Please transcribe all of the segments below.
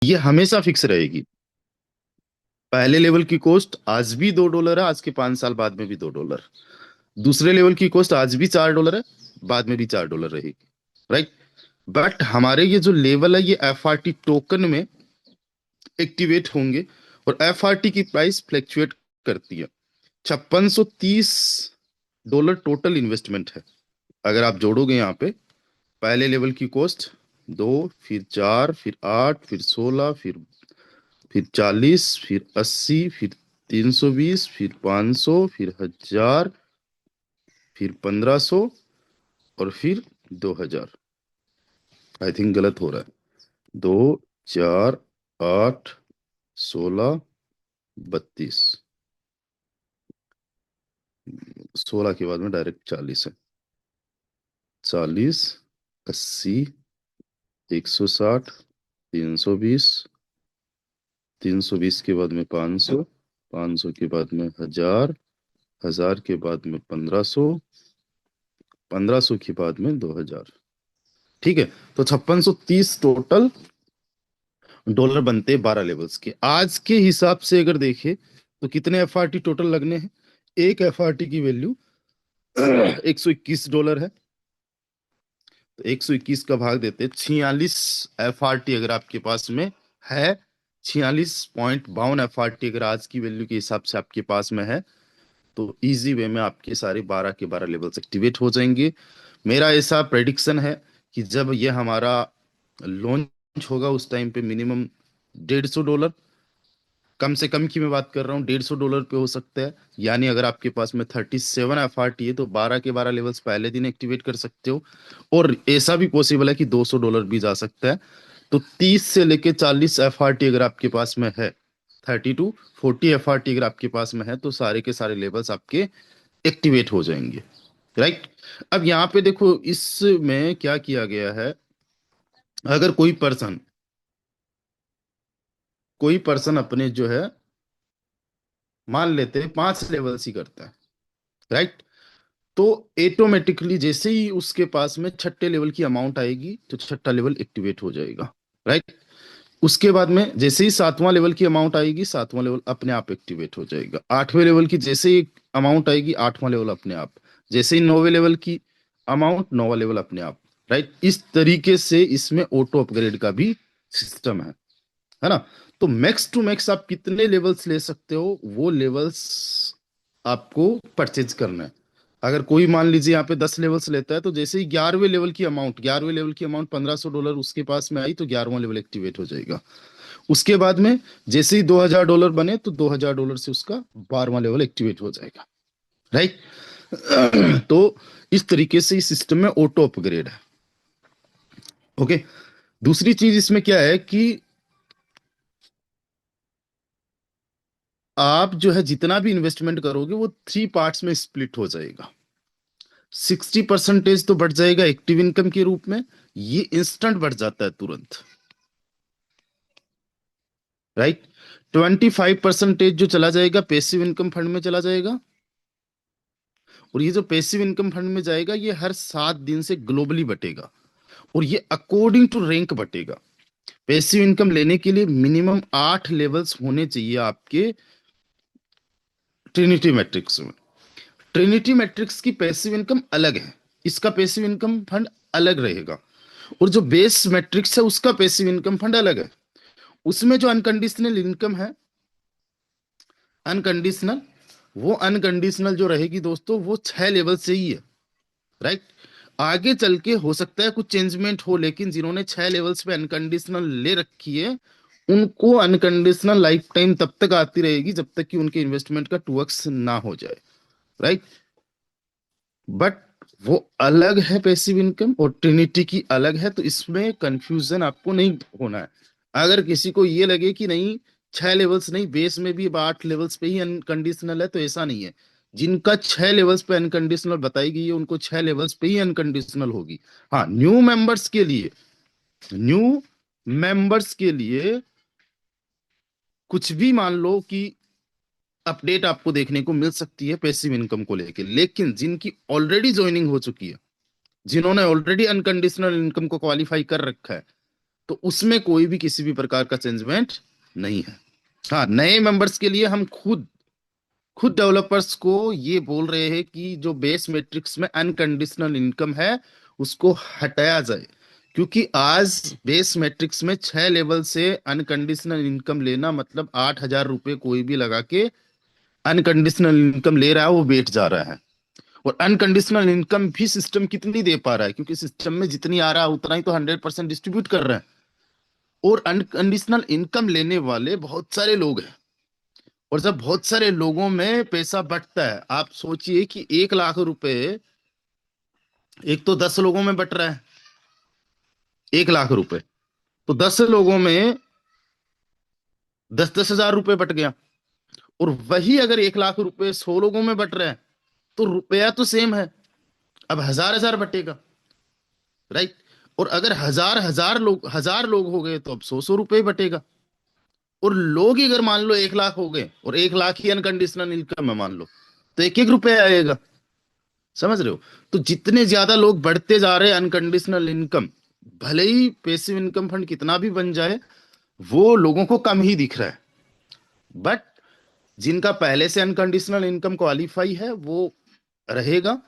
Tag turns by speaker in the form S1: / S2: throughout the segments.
S1: ये हमेशा फिक्स रहेगी। पहले लेवल की कॉस्ट आज भी $2 है, आज के 5 साल बाद में भी $2। दूसरे लेवल की कॉस्ट आज भी $4 है, बाद में भी $4 रहेगी। राइट। बट हमारे ये जो लेवल है ये FRT टोकन में एक्टिवेट होंगे, और FRT की प्राइस फ्लक्चुएट करती है। $5630 टोटल इन्वेस्टमेंट है। अगर आप जोड़ोगे यहाँ पे पहले लेवल की कॉस्ट, 2, फिर 4, फिर 8, फिर 16, फिर 40, फिर 80, फिर 320, फिर 500, फिर 1000, फिर 1500, और फिर 2000। आई थिंक गलत हो रहा है। 2, 4, 8, 16, 32। 16 के बाद में डायरेक्ट 40 है। 40, 80, 160, 320, 320 के बाद में 500, 500 के बाद में 1000, 1000 के बाद में 1500, 1500 के बाद में 2000। ठीक है। तो 5630 टोटल डॉलर बनते हैं 12 लेवल्स के। आज के हिसाब से अगर देखें तो कितने FRT टोटल लगने हैं? एक FRT की वैल्यू $121 है। तो 121 का भाग देते हैं 46 FRT अगर आपके पास में है, 46.52 FRT अगर आज की वैल्यू के हिसाब से आपके पास में है, तो इजी वे में आपके सारे 12 के 12 लेवल्स एक्टिवेट हो जाएंगे। मेरा ऐसा प्रेडिक्शन है कि जब ये हमारा लॉन्च होगा उस टाइम पे मिनिमम $150, कम से कम की मैं बात कर रहा हूँ, $150 पे हो सकता है। यानी अगर आपके पास में 37 FRT है तो 12 के 12 लेवल्स पहले दिन एक्टिवेट कर सकते हो। और ऐसा भी पॉसिबल है कि $200 भी जा सकता है। तो 30 से लेके 40 FRT अगर आपके पास में है, 30 to 40 FRT अगर आपके पास में है, तो सारे के सारे लेवल्स आपके एक्टिवेट हो जाएंगे। राइट। अब यहाँ पे देखो इसमें क्या किया गया है। अगर कोई पर्सन अपने जो है, मान लेते हैं 5 लेवल्स ही करता है। राइट। तो ऑटोमेटिकली जैसे ही उसके पास में छठे लेवल की अमाउंट आएगी तो छठा लेवल एक्टिवेट हो जाएगा। राइट। उसके बाद में जैसे ही 7वां लेवल की अमाउंट आएगी, 7वां लेवल अपने आप एक्टिवेट हो जाएगा। 8वें लेवल की जैसे ही अमाउंट आएगी, 8वां लेवल अपने आप। जैसे ही 9वें लेवल की अमाउंट, 9वां लेवल अपने आप। राइट। इस तरीके से इसमें ऑटो अपग्रेड का भी सिस्टम है ना। तो मैक्स टू मैक्स आप कितने लेवल्स ले सकते हो, वो लेवल्स आपको परचेज करना है। अगर कोई मान लीजिए यहाँ पे 10 लेवल्स लेता है, तो जैसे ही 11वें लेवल की अमाउंट $1500 उसके पास में आई, तो 11वां लेवल एक्टिवेट हो जाएगा। उसके बाद में जैसे ही $2000 बने, तो $2000 से उसका 12वां लेवल एक्टिवेट हो जाएगा। राइट। तो इस तरीके से इस सिस्टम में ऑटो अपग्रेड है। ओके। दूसरी चीज इसमें क्या है कि आप जो है जितना भी इन्वेस्टमेंट करोगे वो 3 पार्ट्स में स्प्लिट हो जाएगा। 60% तो बढ़ जाएगा एक्टिव इनकम के रूप में। ये इंस्टेंट बढ़ जाता है तुरंत। राइट। 25% जो चला जाएगा पैसिव इनकम फंड में चला जाएगा। और ये जो पैसिव इनकम फंड में जाएगा ये हर 7 दिन से ग्लोबली बटेगा, और ये अकॉर्डिंग टू रैंक बटेगा। पैसिव इनकम लेने के लिए मिनिमम 8 लेवल्स होने चाहिए आपके ट्रिनिटी मैट्रिक्स में। ट्रिनिटी मैट्रिक्स की पैसिव इनकम अलग है, इसका पैसिव इनकम फंड अलग रहेगा। और जो बेस मैट्रिक्स है उसका पैसिव इनकम फंड अलग है। उसमें जो अनकंडीशनल इनकम है, अनकंडीशनल, वो अनकंडीशनल जो रहेगी दोस्तों, वो 6 लेवल से ही है। राइट। आगे चल के हो सकता है कुछ चेंजमेंट हो, लेकिन जिन्होंने 6 लेवल्स पे अनकंडीशनल ले रखी है, उनको अनकंडीशनल लाइफ टाइम तब तक आती रहेगी जब तक कि उनके इन्वेस्टमेंट का 2x ना हो जाए। राइट। बट वो अलग है पैसिव इनकम, और ट्रिनिटी की अलग है। तो इसमें कंफ्यूजन आपको नहीं होना है। अगर किसी को ये लगे कि नहीं 6 लेवल्स नहीं, बेस में भी 8 लेवल्स पे ही अनकंडीशनल है, तो ऐसा नहीं है। जिनका 6 लेवल्स पे अनकंडीशनल बताई गई है उनको 6 लेवल्स पे ही अनकंडीशनल होगी। हाँ, न्यू मेंबर्स के लिए कुछ भी मान लो कि अपडेट आपको देखने को मिल सकती है पैसिव इनकम को लेके। लेकिन जिनकी ऑलरेडी ज्वाइनिंग हो चुकी है, जिन्होंने ऑलरेडी अनकंडीशनल इनकम को क्वालिफाई कर रखा है, तो उसमें कोई भी किसी भी प्रकार का चेंजमेंट नहीं है। हाँ, नए मेंबर्स के लिए हम खुद खुद डेवलपर्स को ये बोल रहे हैं कि जो बेस मैट्रिक्स में अनकंडीशनल इनकम है उसको हटाया जाए, क्योंकि आज बेस मैट्रिक्स में 6 लेवल से अनकंडीशनल इनकम लेना मतलब 8,000 रुपये कोई भी लगा के अनकंडीशनल इनकम ले रहा है, वो बैठ जा रहा है। और अनकंडीशनल इनकम भी सिस्टम कितनी दे पा रहा है, क्योंकि सिस्टम में जितनी आ रहा है उतना ही तो 100% डिस्ट्रीब्यूट कर रहा है। और अनकंडीशनल इनकम लेने वाले बहुत सारे लोग हैं, और जब बहुत सारे लोगों में पैसा बंटता है, आप सोचिए कि 1 लाख रुपए एक तो 10 लोगों में बट रहा है। 1 लाख रुपए तो 10 लोगों में 10-10 हजार रुपए बट गया। और वही अगर 1 लाख रुपए 100 लोगों में बट रहा है तो रुपया तो सेम है, अब 1000-1000 बटेगा, राइट। और अगर 1000 लोग हो गए तो अब 100-100 रुपए बटेगा। और लोग ही अगर मान लो 1 लाख हो गए और 1 लाख ही अनकंडीशनल इनकम है मान लो, तो एक एक रुपए आएगा। समझ रहे हो? तो जितने ज्यादा लोग बढ़ते जा रहे हैं अनकंडीशनल इनकम, भले ही पैसिव इनकम फंड कितना भी बन जाए, वो लोगों को कम ही दिख रहा है। बट जिनका पहले से अनकंडीशनल इनकम क्वालिफाई है वो रहेगा।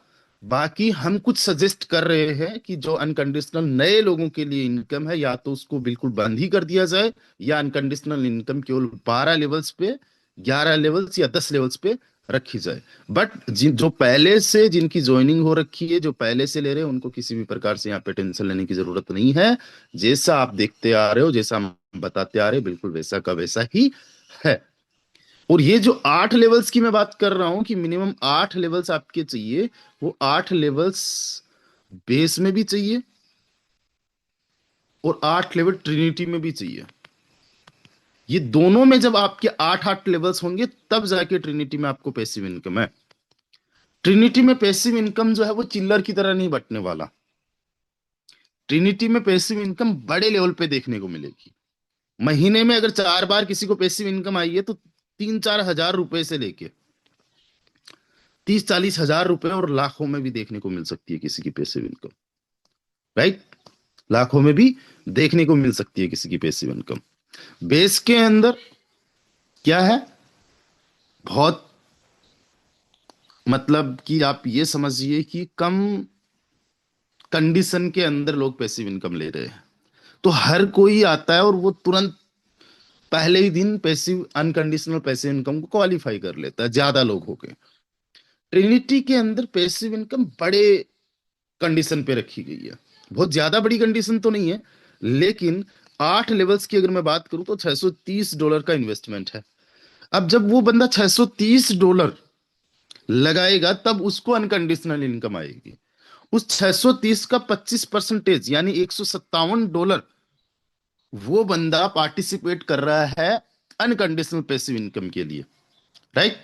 S1: बाकी हम कुछ सजेस्ट कर रहे हैं कि जो अनकंडीशनल नए लोगों के लिए इनकम है, या तो उसको बिल्कुल बंद ही कर दिया जाए, या अनकंडीशनल इनकम केवल 12 लेवल्स पे, 11 लेवल्स या 10 लेवल्स पे रखी जाए। बट जिन जो पहले से जिनकी ज्वाइनिंग हो रखी है, जो पहले से ले रहे हैं, उनको किसी भी प्रकार से यहाँ पे टेंशन लेने की जरूरत नहीं है। जैसा आप देखते आ रहे हो, जैसा हम बताते आ रहे हैं, बिल्कुल वैसा का वैसा ही है। और ये जो 8 लेवल्स की मैं बात कर रहा हूं कि मिनिमम 8 लेवल्स आपके चाहिए, वो 8 लेवल्स बेस में भी चाहिए और 8 लेवल ट्रिनिटी में भी चाहिए। ये दोनों में जब आपके 8-8 लेवल्स होंगे तब जाके ट्रिनिटी में आपको पैसिव इनकम है। ट्रिनिटी में पैसिव इनकम जो है वो चिल्लर की तरह नहीं बटने वाला। ट्रिनिटी में पैसिव इनकम बड़े लेवल पे देखने को मिलेगी। महीने में अगर 4 बार किसी को पैसिव इनकम आई है तो 3-4 हजार रुपए से लेके 30-40 हजार रुपए और लाखों में भी देखने को मिल सकती है किसी की पैसिव इनकम, राइट। लाखों में भी देखने को मिल सकती है किसी की पैसिव इनकम। बेस के अंदर क्या है, बहुत मतलब कि आप ये समझिए कि कम कंडीशन के अंदर लोग पैसिव इनकम ले रहे हैं। तो हर कोई आता है और वो तुरंत पहले ही दिन पैसिव अनकंडीशनल पैसिव इनकम को क्वालिफाई कर लेता है, ज्यादा लोग हो गए। ट्रिनिटी के अंदर पैसिव इनकम बड़े कंडीशन पे रखी गई है, बहुत ज्यादा बड़ी कंडीशन तो नहीं है, लेकिन 8 लेवल्स की अगर मैं बात करूं तो $630 का इन्वेस्टमेंट है। अब जब वो बंदा $630 लगाएगा तब उसको अनकंडीशनल इनकम आएगी। उस 630 का 25% यानी $157 वो बंदा पार्टिसिपेट कर रहा है अनकंडीशनल पैसिव इनकम के लिए, राइट।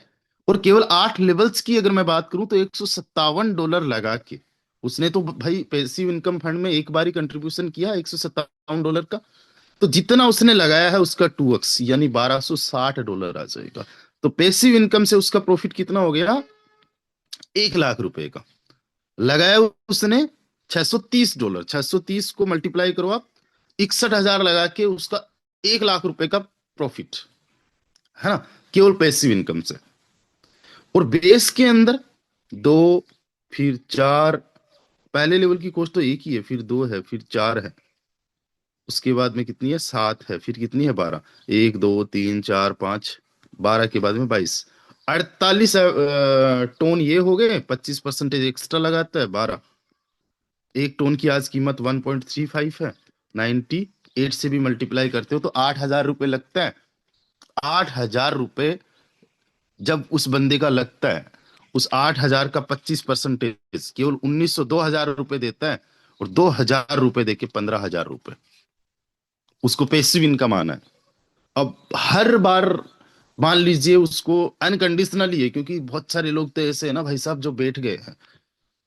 S1: और केवल 8 लेवल्स की अगर मैं बात करूं तो $157 लगा के उसने तो भाई पैसिव इनकम फंड में एक बार ही कंट्रीब्यूशन किया $157 का। तो जितना उसने लगाया है उसका 2x यानी $1260 आ जाएगा। तो पैसिव इनकम से उसका प्रॉफिट कितना हो गया? 1 लाख रुपए का। लगाया उसने $630, 630 को मल्टीप्लाई करो आप, 61,000 लगा के उसका 1 लाख रुपए का प्रॉफिट है ना, केवल पैसिव इनकम से। और बेस के अंदर 2, फिर 4, पहले लेवल की कॉस्ट तो एक ही है, फिर 2 है, फिर 4 है, उसके बाद में कितनी है? 7 है, फिर कितनी है? 12। 1 2 3 4 5, 12 के बाद में 22, 48 टोन ये हो गए। 25% एक्स्ट्रा लगाता है 12। एक टोन की आज कीमत 1.35 है। 98 से भी मल्टीप्लाई करते हो तो 8,000 रुपए लगता है। 8,000 रुपए जब उस बंदे का लगता है, उस 8,000 का 25% केवल 2,हजार रुपए देता है, और 2,000 रुपए देके 15,000 रुपए उसको पैसिव इनकम आना है। अब हर बार मान लीजिए उसको अनकंडीशनली है, क्योंकि बहुत सारे लोग तो ऐसे है ना भाई साहब जो बैठ गए हैं।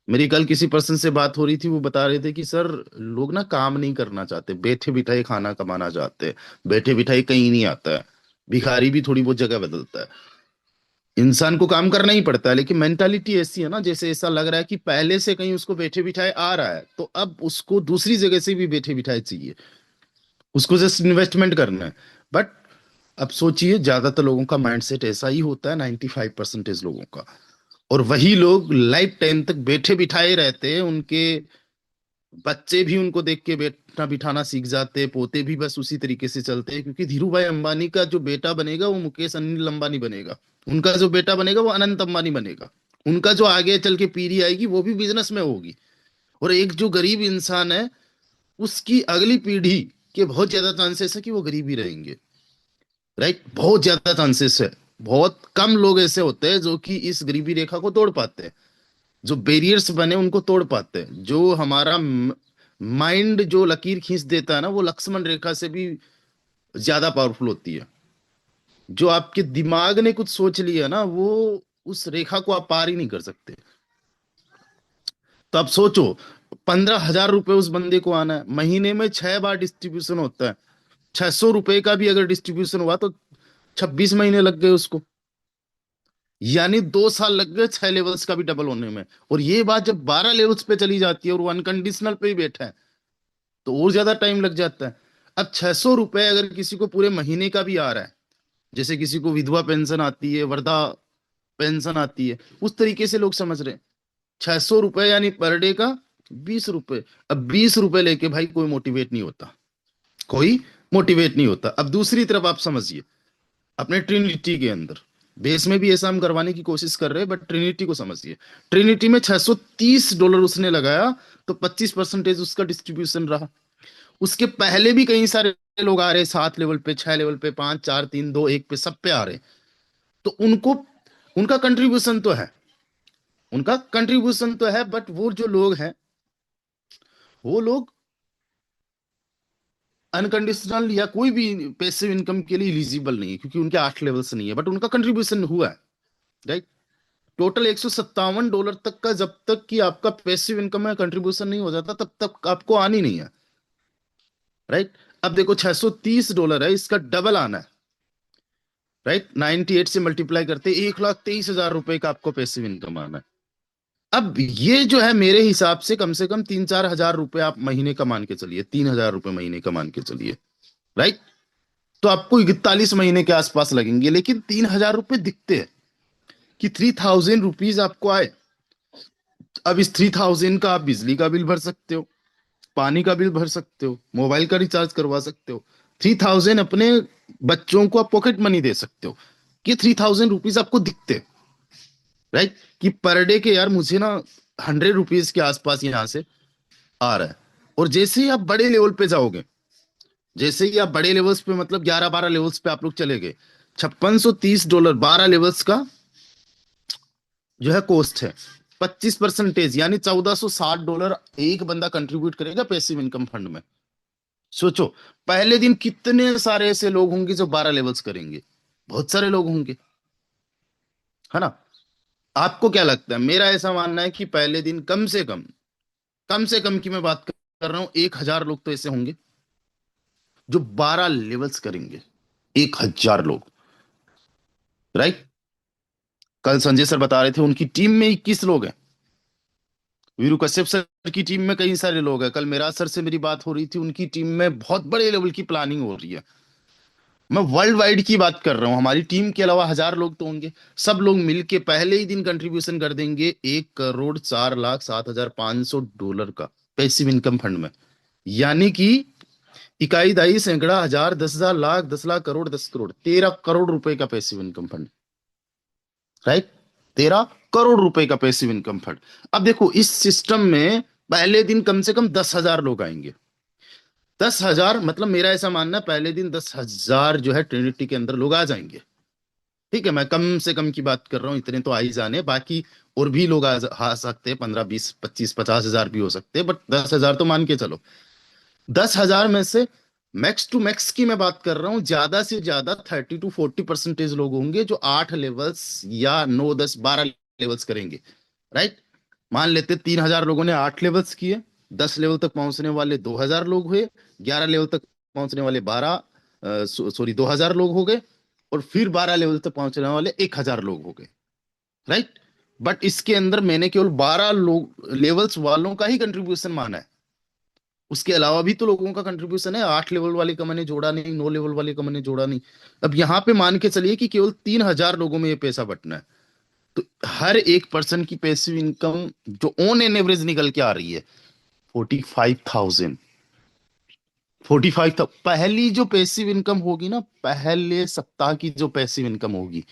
S1: मेरी कल किसी पर्सन से बात हो रही थी, वो बता रहे थे कि सर लोग ना काम नहीं करना चाहते, बैठे बिठाए खाना कमाना चाहते हैं। बैठे बिठाए कहीं नहीं आता है, भिखारी भी थोड़ी बहुत जगह बदलता है। इंसान को काम करना ही पड़ता है, लेकिन मेंटालिटी ऐसी है ना, जैसे ऐसा लग रहा है कि पहले से कहीं उसको बैठे बिठाए आ रहा है तो अब उसको दूसरी जगह से भी बैठे बिठाए चाहिए। उसको जस्ट इन्वेस्टमेंट करना है। बट अब सोचिए, ज्यादातर लोगों का माइंडसेट ऐसा ही होता है, 95% लोगों का। और वही लोग लाइफ टाइम तक बैठे बिठाए रहते हैं, उनके बच्चे भी उनको देख के बैठना बिठाना सीख जाते हैं, पोते भी बस उसी तरीके से चलते हैं, क्योंकि धीरू भाई अंबानी का जो बेटा बनेगा वो मुकेश अनिल अंबानी बनेगा, उनका जो बेटा बनेगा वो अनंत अंबानी बनेगा, उनका जो आगे चल के पीढ़ी आएगी वो भी बिजनेस में होगी। और एक जो गरीब इंसान है, उसकी अगली पीढ़ी के बहुत ज्यादा चांसेस है कि वो गरीब ही रहेंगे। राइट, बहुत ज्यादा चांसेस है। बहुत कम लोग ऐसे होते हैं जो कि इस गरीबी रेखा को तोड़ पाते हैं, जो बैरियर्स बने उनको तोड़ पाते हैं। जो हमारा माइंड जो लकीर खींच देता है ना, वो लक्ष्मण रेखा से भी ज्यादा पावरफुल होती है। जो आपके दिमाग ने कुछ सोच लिया ना, वो उस रेखा को आप पार ही नहीं कर सकते। तो आप सोचो, 15,000 रुपए उस बंदे को आना है, महीने में 6 बार डिस्ट्रीब्यूशन होता है, 600 रुपए का भी अगर डिस्ट्रीब्यूशन हुआ तो 26 महीने लग गए उसको, यानी 2 साल लग गए 6 लेवल्स का भी डबल होने में। और ये बात जब 12 लेवल्स पे चली जाती है और वो अनकंडीशनल पे ही बैठा है, तो और ज्यादा टाइम लग जाता है। अब 600 रुपए अगर किसी को पूरे महीने का भी आ रहा है, जैसे किसी को विधवा पेंशन आती है, वृद्धा पेंशन आती है, उस तरीके से लोग समझ रहे हैं। 600 रुपए यानी पर डे का 20 रुपए। अब 20 रुपए लेके भाई कोई मोटिवेट नहीं होता, कोई मोटिवेट नहीं होता। अब दूसरी तरफ आप समझिए, अपने ट्रिनिटी के अंदर बेस में भी ऐसा हम करवाने की कोशिश कर रहे हैं, बट ट्रिनिटी को समझिए। ट्रिनिटी में $630 उसने लगाया, तो 25% उसका डिस्ट्रीब्यूशन रहा। उसके पहले भी कई सारे लोग आ रहे हैं, 7 लेवल पे, 6 लेवल पे, 5 4 3 2 1 पे, सब पे आ रहे हैं। तो उनको, उनका कंट्रीब्यूशन तो है, उनका कंट्रीब्यूशन तो है, बट वो जो लोग हैं, वो लोग अनकंडीशनल या कोई भी पैसिव इनकम के लिए इलिजिबल नहीं है, क्योंकि उनके 8 लेवल से नहीं है, बट उनका कंट्रीब्यूशन हुआ है। राइट। टोटल $157 तक का, जब तक कि आपका पैसिव इनकम में कंट्रीब्यूशन नहीं हो जाता, तब तक आपको आनी नहीं है। राइट। अब देखो, $630 है, इसका डबल आना है। राइट, 98 से मल्टीप्लाई करते 1,23,000 रुपए का आपको पैसिव इनकम आना है। अब ये जो है, मेरे हिसाब से कम 3-4 हजार रुपए आप महीने का मान के चलिए, 3,000 रुपए महीने का मान के चलिए। राइट। तो आपको 41 महीने के आसपास लगेंगे, लेकिन 3,000 रुपए दिखते हैं कि 3,000 रुपीज आपको आए। अब इस 3,000 का आप बिजली का बिल भर सकते हो, पानी का बिल भर सकते हो, मोबाइल का रिचार्ज करवा सकते हो। 3,000 अपने बच्चों को आप पॉकेट मनी दे सकते हो, कि 3,000 रुपीज आपको दिखते। राइट, कि पर डे के यार मुझे ना 100 रुपीज के आसपास यहां से आ रहा है। और जैसे ही आप बड़े लेवल पे जाओगे, जैसे ही आप बड़े लेवल्स पे, मतलब 11-12 लेवल्स पे आप लोग चले गए, $5630 12 लेवल्स का जो है कॉस्ट है। 25% यानी $1,460 एक बंदा कंट्रीब्यूट करेगा पैसिव इनकम फंड में। सोचो, पहले दिन कितने सारे ऐसे लोग होंगे जो 12 लेवल्स करेंगे, बहुत सारे लोग होंगे, है ना। आपको क्या लगता है? मेरा ऐसा मानना है कि पहले दिन कम से कम की मैं बात कर रहा हूं, 1,000 लोग तो ऐसे होंगे जो 12 लेवल्स करेंगे। 1,000 लोग। राइट। कल संजय सर बता रहे थे उनकी टीम में 21 लोग हैं, वीरू कश्यप सर की टीम में कई सारे लोग हैं। कल मेरा सर से मेरी बात हो रही थी, उनकी टीम में बहुत बड़े लेवल की प्लानिंग हो रही है। मैं वर्ल्ड वाइड की बात कर रहा हूँ, हमारी टीम के अलावा 1,000 लोग तो होंगे। सब लोग मिलके पहले ही दिन कंट्रीब्यूशन कर देंगे, 1,04,07,500 डॉलर का पैसिव इनकम फंड में। यानी कि इकाई, दाई, सैकड़ा, हजार, 10,000, लाख, 10 लाख, करोड़, 10 करोड़, 13 करोड़ रुपए का passive income fund. Right. 13 crore रुपए का पैसिव इनकम फंड। अब देखो, इस सिस्टम में पहले दिन कम से कम 10,000 लोग आएंगे। 10,000 मतलब मेरा ऐसा मानना है, पहले दिन 10,000 जो है ट्रिनिटी के अंदर लोग आ जाएंगे। ठीक है, मैं कम से कम की बात कर रहा हूं, इतने तो आ ही जाने, बाकी और भी लोग आ सकते हैं, 15, 20, 25, 50 हजार भी हो सकते हैं, बट 10,000 तो मान के चलो। 10,000 में से मैक्स टू मैक्स की मैं बात कर रहा हूं, ज्यादा से ज्यादा 30 to 40% लोग होंगे जो 8 लेवल्स या 9, 10, 12 लेवल्स करेंगे। राइट। मान लेते 3,000 लोगों ने 8 लेवल्स किए, 10 लेवल तक पहुंचने वाले 2,000 लोग हुए, 11 लेवल तक पहुंचने वाले 2,000 लोग हो गए, और फिर 12 लेवल तक पहुंचने वाले 1,000 लोग हो गए। राइट। बट इसके अंदर मैंने केवल 12 लोग लेवल्स वालों का ही कंट्रीब्यूशन माना है, उसके अलावा भी तो लोगों का कंट्रीब्यूशन है। 8 लेवल वाले का मैंने जोड़ा नहीं, 9 लेवल वाले का मैंने जोड़ा नहीं। अब यहाँ पे मान के चलिए कि केवल 3,000 लोगों में ये पैसा बंटना है। तो हर एक पर्सन की पैसिव इनकम जो ऑन एन एवरेज निकल के आ रही है 45,000। 45,000 पहली जो पैसिव इनकम होगी ना, पहले सप्ताह की जो पैसिव इनकम होगी,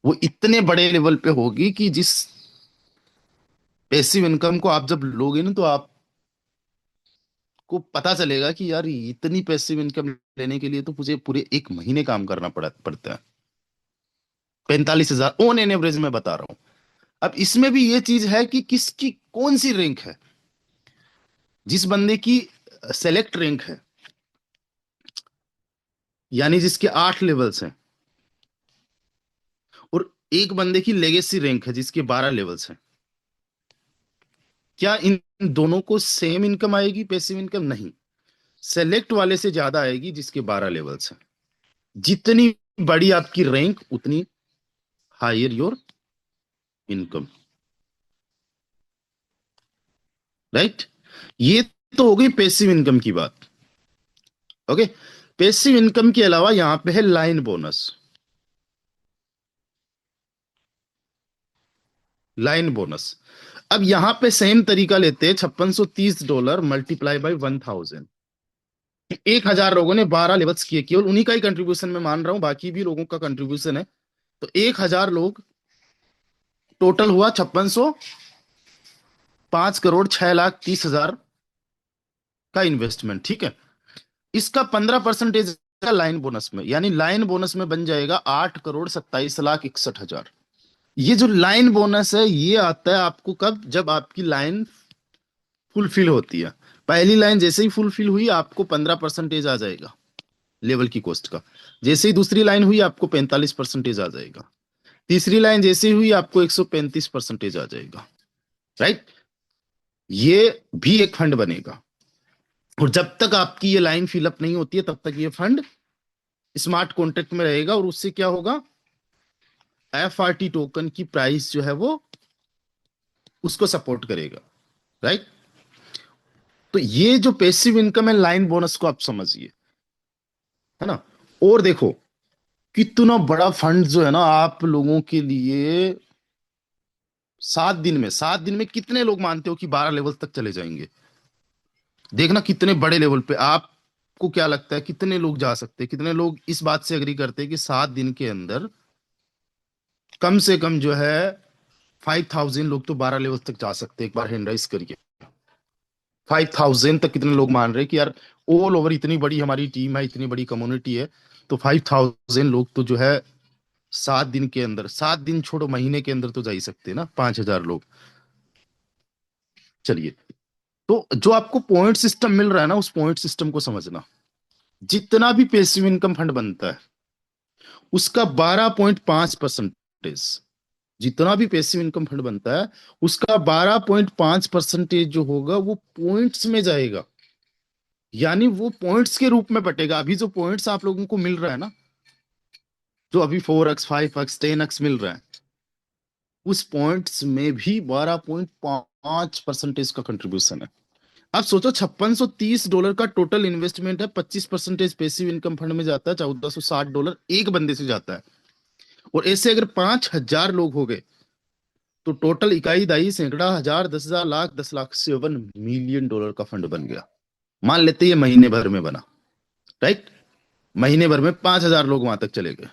S1: वो इतने बड़े लेवल पे होगी कि जिस पैसिव इनकम को आप जब लोगे ना, तो आपको पता चलेगा कि यार इतनी पैसिव इनकम लेने के लिए तो मुझे पूरे एक महीने काम करना पड़ता है। 45,000 ऑन एन एवरेज में बता रहा हूं। अब इसमें भी ये चीज है कि किसकी कौन सी रैंक है। जिस बंदे की सेलेक्ट रैंक है, यानी जिसके 8 लेवल्स हैं, और एक बंदे की लेगेसी रैंक है जिसके 12 लेवल्स हैं, क्या इन दोनों को सेम इनकम आएगी पैसिव इनकम? नहीं। सेलेक्ट वाले से ज्यादा आएगी जिसके 12 लेवल्स हैं। जितनी बड़ी आपकी रैंक उतनी हायर योर इनकम। राइट। ये तो हो गई पैसिव इनकम की बात। ओके। पैसिव इनकम के अलावा यहां पे है लाइन बोनस। Line bonus. अब यहां पे सेम तरीका लेते हैं, $5630 मल्टीप्लाई बाई 1,000। 1,000 लोगों ने 12 लेवल्स किए, केवल उन्हीं का ही कंट्रीब्यूशन मैं मान रहा हूं, बाकी भी लोगों का कंट्रीब्यूशन है। तो 1,000 लोग, टोटल हुआ 5600, 5,06,30,000 का इन्वेस्टमेंट। ठीक है। इसका 15% का लाइन बोनस में, यानी लाइन बोनस में बन जाएगा 8,27,61,000। ये जो लाइन बोनस है ये आता है आपको कब? जब आपकी लाइन फुलफिल होती है। पहली लाइन जैसे ही फुलफिल हुई आपको 15% आ जाएगा लेवल की कॉस्ट का। जैसे ही दूसरी लाइन हुई आपको 45% आ जाएगा। तीसरी लाइन जैसे ही हुई आपको 135% आ जाएगा। राइट। ये भी एक फंड बनेगा। और जब तक आपकी ये लाइन फिलअप नहीं होती है तब तक ये फंड स्मार्ट कॉन्ट्रैक्ट में रहेगा, और उससे क्या होगा? FRT टोकन की प्राइस जो है वो उसको सपोर्ट करेगा। राइट। तो ये जो पैसिव इनकम है लाइन बोनस को आप समझिए, है ना। और देखो कितना बड़ा फंड जो है ना आप लोगों के लिए। 7 दिन में कितने लोग मानते हो कि 12 लेवल तक चले जाएंगे? देखना कितने बड़े लेवल पे। आपको क्या लगता है कितने लोग जा सकते हैं? कितने लोग इस बात से एग्री करते हैं कि 7 दिन के अंदर कम से कम जो है 5,000 लोग तो 12 लेवल तक जा सकते हैं? एक बार हैंड राइज करिए। 5,000 तक कितने लोग मान रहे हैं कि यार ऑल ओवर इतनी बड़ी हमारी टीम है, इतनी बड़ी कम्युनिटी है, तो 5,000 लोग तो जो है 7 दिन के अंदर, 7 दिन छोड़ो महीने के अंदर तो जा ही सकते हैं ना, 5,000 लोग। चलिए। तो जो आपको पॉइंट सिस्टम मिल रहा है ना, उस पॉइंट सिस्टम को समझना। जितना भी पैसिव इनकम फंड बनता है उसका 12.5%, जितना भी पैसिव इनकम फंड बनता है उसका 12.5% जो होगा वो पॉइंट्स में जाएगा। यानी वो पॉइंट्स के रूप में बटेगा। अभी जो पॉइंट्स आप लोगों को मिल रहा है ना, जो अभी 4x 5x 10x मिल रहा है, उस पॉइंट्स में भी 12.5% का कंट्रीब्यूशन है। आप सोचो $5630 का टोटल इन्वेस्टमेंट है, 25% पैसिव इनकम फंड में जाता है, $1,460 एक बंदे से जाता है। और ऐसे अगर 5,000 लोग हो गए तो टोटल इकाई दाई सैकड़ा हजार 10,000 लाख 10 लाख $7 मिलियन का फंड बन गया। मान लेते ये महीने भर में बना। राइट। महीने भर में 5,000 लोग वहां तक चले गए।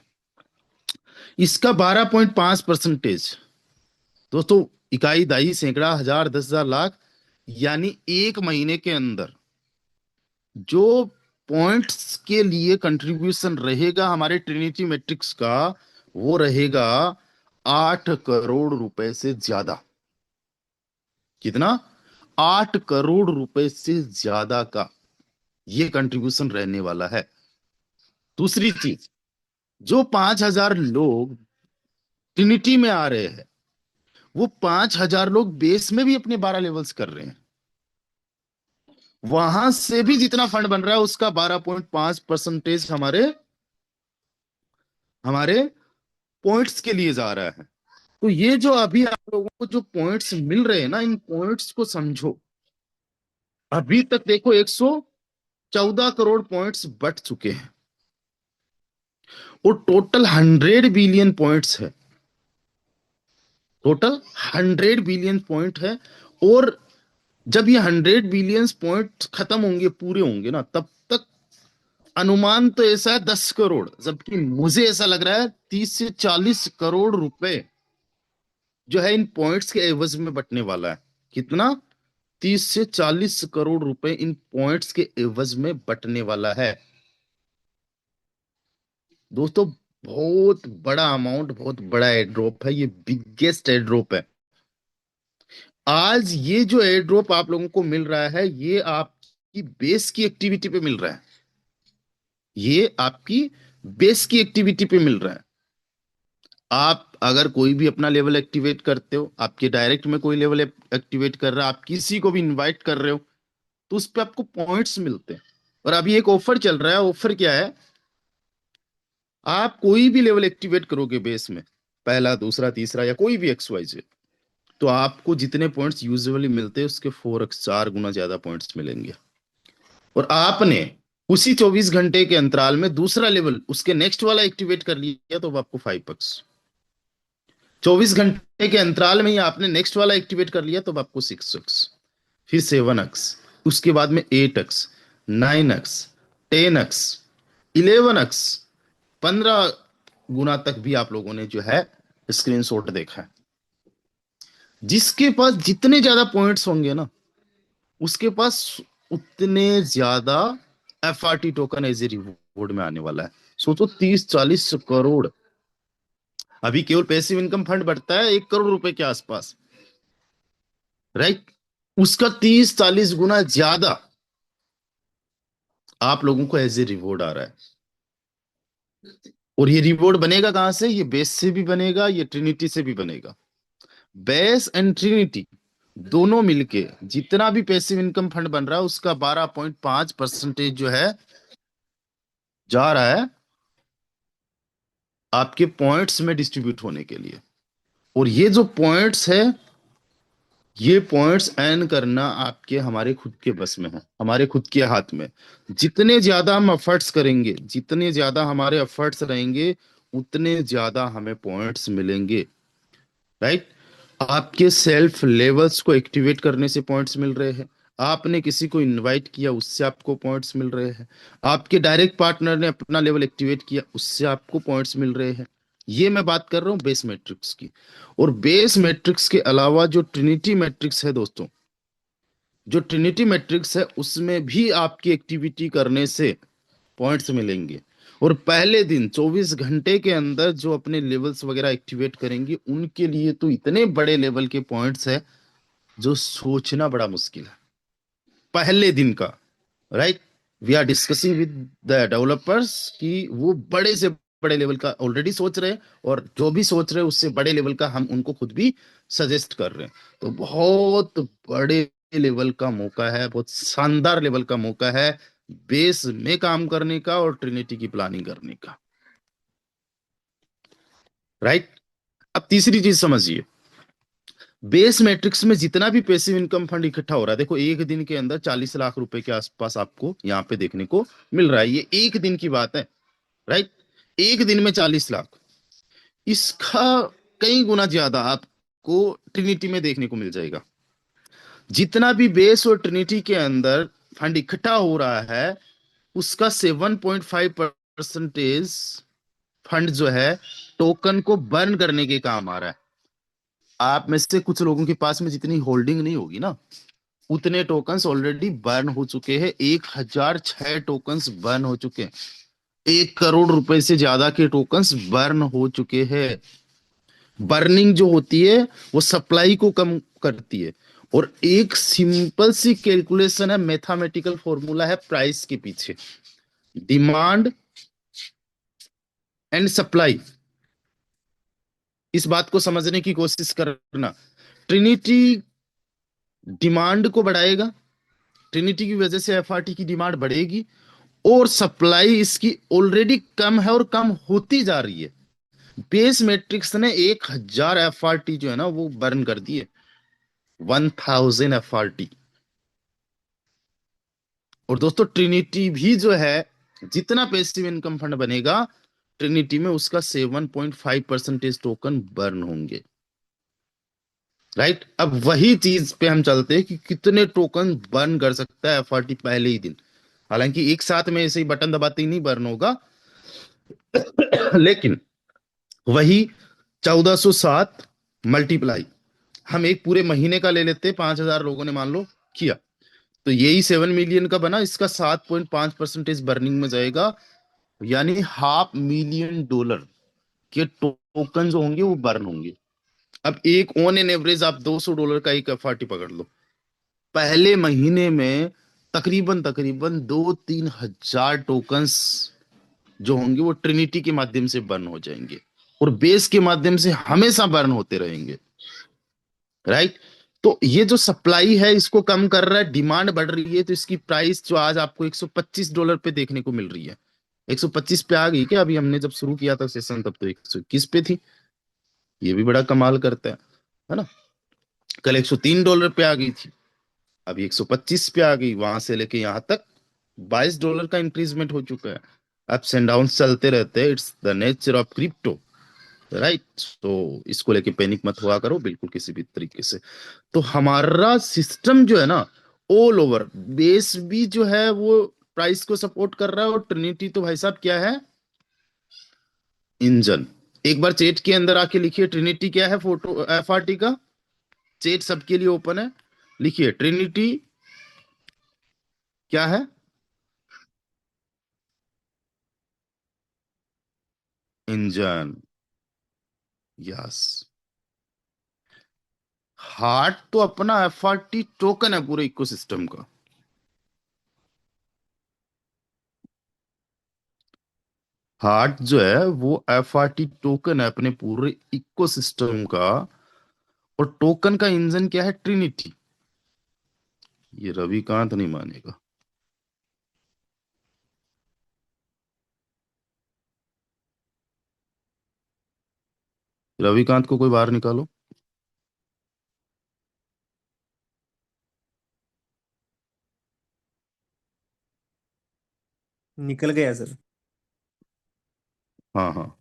S1: इसका 12.5% दोस्तों, इकाई दाई सैकड़ा हजार 10,000 लाख, यानी एक महीने के अंदर जो पॉइंट्स के लिए कंट्रीब्यूशन रहेगा हमारे ट्रिनिटी मैट्रिक्स का, वो रहेगा 8 करोड़ रुपए से ज्यादा। कितना? 8 करोड़ रुपए से ज्यादा का ये कंट्रीब्यूशन रहने वाला है। दूसरी चीज, जो 5,000 लोग ट्रिनिटी में आ रहे हैं, वो 5,000 लोग बेस में भी अपने 12 लेवल्स कर रहे हैं। वहां से भी जितना फंड बन रहा है उसका 12.5% हमारे हमारे पॉइंट्स के लिए जा रहा है। तो ये जो अभी आप लोगों को जो पॉइंट्स मिल रहे हैं ना, इन पॉइंट्स को समझो। अभी तक देखो 114 करोड़ पॉइंट्स बट चुके हैं, और टोटल 100 बिलियन पॉइंट्स है। टोटल 100 बिलियन पॉइंट है। और जब ये 100 बिलियन पॉइंट खत्म होंगे, पूरे होंगे ना, तब तक अनुमान तो ऐसा है 10 करोड़, जबकि मुझे ऐसा लग रहा है 30 से 40 करोड़ रुपए जो है इन पॉइंट्स के एवज में बटने वाला है। कितना? 30 से 40 करोड़ रुपए इन पॉइंट्स के एवज में बटने वाला है दोस्तों। बहुत बड़ा अमाउंट, बहुत बड़ा एयर ड्रॉप है, ये बिगेस्ट एयर ड्रॉप है। आज ये जो एयर ड्रॉप आप लोगों को मिल रहा है, ये आपकी बेस की एक्टिविटी पे मिल रहा है। ये आपकी बेस की एक्टिविटी पे मिल रहा है। आप अगर कोई भी अपना लेवल एक्टिवेट करते हो, आपके डायरेक्ट में कोई लेवल एक्टिवेट कर रहा है, आप किसी को भी इनवाइट कर रहे हो, तो उस पे आपको पॉइंट्स मिलते हैं। और अभी एक ऑफर चल रहा है। ऑफर क्या है? आप कोई भी लेवल एक्टिवेट करोगे बेस में, पहला, दूसरा, तीसरा, या कोई भी एक्स वाई जेड, तो आपको जितने पॉइंट्स यूजुअली मिलते हैं उसके 4x, 4 गुना ज्यादा पॉइंट्स मिलेंगे। और आपने उसी 24 घंटे के अंतराल में दूसरा लेवल उसके नेक्स्ट वाला एक्टिवेट कर लिया, तो वो आपको 5x। 24 घंटे के अंतराल में ही आपने नेक्स्ट वाला एक्टिवेट कर लिया, तो अब आपको 6x, फिर 7x, उसके बाद में 8x, 9x, 10x, 11x, 15 गुना तक भी आप लोगों ने जो है स्क्रीनशॉट देखा है। जिसके पास जितने ज्यादा पॉइंट्स होंगे ना, उसके पास उतने ज्यादा FRT token as a reward में आने वाला है। सोचो, 30-40 करोड़। अभी केवल पैसिव इनकम फंड बढ़ता है 1 करोड़ रुपए के आसपास, राइट? उसका 30-40 गुना ज्यादा आप लोगों को एज ए रिवॉर्ड आ रहा है। और ये रिवॉर्ड बनेगा कहां से? ये बेस से भी बनेगा, ये ट्रिनिटी से भी बनेगा। बेस एंड ट्रिनिटी दोनों मिलके जितना भी पैसिव इनकम फंड बन रहा है, उसका 12.5% जो है जा रहा है आपके पॉइंट्स में डिस्ट्रीब्यूट होने के लिए। और ये जो पॉइंट्स है, ये पॉइंट्स अर्न करना आपके, हमारे खुद के बस में है, हमारे खुद के हाथ में। जितने ज्यादा हम एफर्ट्स करेंगे, जितने ज्यादा हमारे एफर्ट्स रहेंगे, उतने ज्यादा हमें पॉइंट्स मिलेंगे, राइट? आपके सेल्फ लेवल्स को एक्टिवेट करने से पॉइंट्स मिल रहे हैं। आपने किसी को इनवाइट किया, उससे आपको पॉइंट्स मिल रहे हैं। आपके डायरेक्ट पार्टनर ने अपना लेवल एक्टिवेट किया, उससे आपको पॉइंट्स मिल रहे हैं। ये मैं बात कर रहा हूँ बेस मैट्रिक्स की। और बेस मैट्रिक्स के अलावा जो ट्रिनिटी मैट्रिक्स है दोस्तों, जो ट्रिनिटी मैट्रिक्स है, उसमें भी आपकी एक्टिविटी करने से पॉइंट्स मिलेंगे। और पहले दिन 24 घंटे के अंदर जो अपने लेवल्स वगैरह एक्टिवेट करेंगे, उनके लिए तो इतने बड़े लेवल के पॉइंट्स है जो सोचना बड़ा मुश्किल है पहले दिन का, right? We are discussing with the developers कि वो बड़े से बड़े लेवल का ऑलरेडी सोच रहे हैं, और जो भी सोच रहे हैं उससे बड़े लेवल का हम उनको खुद भी सजेस्ट कर रहे हैं। तो बहुत बड़े लेवल का मौका है, बहुत शानदार लेवल का मौका है बेस में काम करने का और ट्रिनिटी की प्लानिंग करने का, राइट? अब तीसरी चीज समझिए। बेस मैट्रिक्स में जितना भी पैसिव इनकम फंड इकट्ठा हो रहा है, देखो एक दिन के अंदर 40 लाख रुपए के आसपास आपको यहाँ पे देखने को मिल रहा है। ये एक दिन की बात है, राइट? एक दिन में 40 लाख। इसका कई गुना ज्यादा आपको ट्रिनिटी में देखने को मिल जाएगा। जितना भी बेस और ट्रिनिटी के अंदर फंड इकट्ठा हो रहा है, उसका 7.5% फंड जो है टोकन को बर्न करने के काम आ रहा है। आप में से कुछ लोगों के पास में जितनी होल्डिंग नहीं होगी ना, उतने टोकन्स ऑलरेडी बर्न हो चुके हैं। 1006 टोकन्स बर्न हो चुके हैं। 1 करोड़ रुपए से ज्यादा के टोकन्स बर्न हो चुके हैं। बर्निंग जो होती है, वो सप्लाई को कम करती है। और एक सिंपल सी कैलकुलेशन है, मैथमेटिकल फॉर्मूला है प्राइस के पीछे, डिमांड एंड सप्लाई। इस बात को समझने की कोशिश करना। ट्रिनिटी डिमांड को बढ़ाएगा, ट्रिनिटी की वजह से FRT की डिमांड बढ़ेगी, और सप्लाई इसकी ऑलरेडी कम है और कम होती जा रही है। बेस मैट्रिक्स ने 1000 FRT जो है ना वो बर्न कर दिए। 1000 FRT। और दोस्तों ट्रिनिटी भी जो है, जितना पैसिव इनकम फंड बनेगा ट्रिनिटी में, उसका 7.5% टोकन बर्न होंगे। राइट, अब वही चीज पे हम चलते हैं कि कितने टोकन बर्न कर सकता है एफआरटी पहले ही दिन। हालांकि एक साथ में ऐसे ही बटन दबाते ही नहीं बर्न होगा, लेकिन वही 1407 मल्टीप्लाई, हम एक पूरे महीने का ले लेते, 5,000 लोगों ने मान लो किया, तो यही 7 मिलियन का बना, इसका 7.5% बर्निंग में जाएगा। यानी $500,000 के टोकन जो होंगे वो बर्न होंगे। अब एक ऑन एन एवरेज आप $200 का एक एफआरटी पकड़ लो, पहले महीने में तकरीबन तकरीबन 2-3 हजार टोकन्स जो होंगे वो ट्रिनिटी के माध्यम से बर्न हो जाएंगे, और बेस के माध्यम से हमेशा बर्न होते रहेंगे। राइट, तो ये जो सप्लाई है इसको कम कर रहा है, डिमांड बढ़ रही है, तो इसकी प्राइस जो आज आपको $125 पे देखने को मिल रही है, 125 पे आ गई क्या? अभी हमने जब शुरू किया था सेशन तब तो 121 पे थी। ये भी बड़ा कमाल करता है ना। कल $103 पे आ गई थी, अभी 125 पे आ गई, वहां से लेके यहाँ तक $22 का इंक्रीजमेंट हो चुका है। अप्स एंड डाउन चलते रहते हैं, it's the nature of crypto. Right, तो इसको लेके पैनिक मत हुआ करो बिल्कुल किसी भी तरीके से। तो हमारा सिस्टम जो है ना, ऑल ओवर बेस भी जो है वो प्राइस को सपोर्ट कर रहा है, और ट्रिनिटी तो भाई साहब क्या है? इंजन। एक बार चेट के अंदर आके लिखिए ट्रिनिटी क्या है, फोटो एफआरटी का। चेट सबके लिए ओपन है, लिखिए ट्रिनिटी क्या है? इंजन। यस। हार्ट तो अपना एफआरटी टोकन है पूरे इकोसिस्टम का। हार्ट जो है वो एफआरटी टोकन है अपने पूरे इकोसिस्टम का, और टोकन का इंजन क्या है? ट्रिनिटी। ये रविकांत नहीं मानेगा। रविकांत को कोई बाहर निकालो।
S2: निकल गया सर।
S1: हाँ हाँ,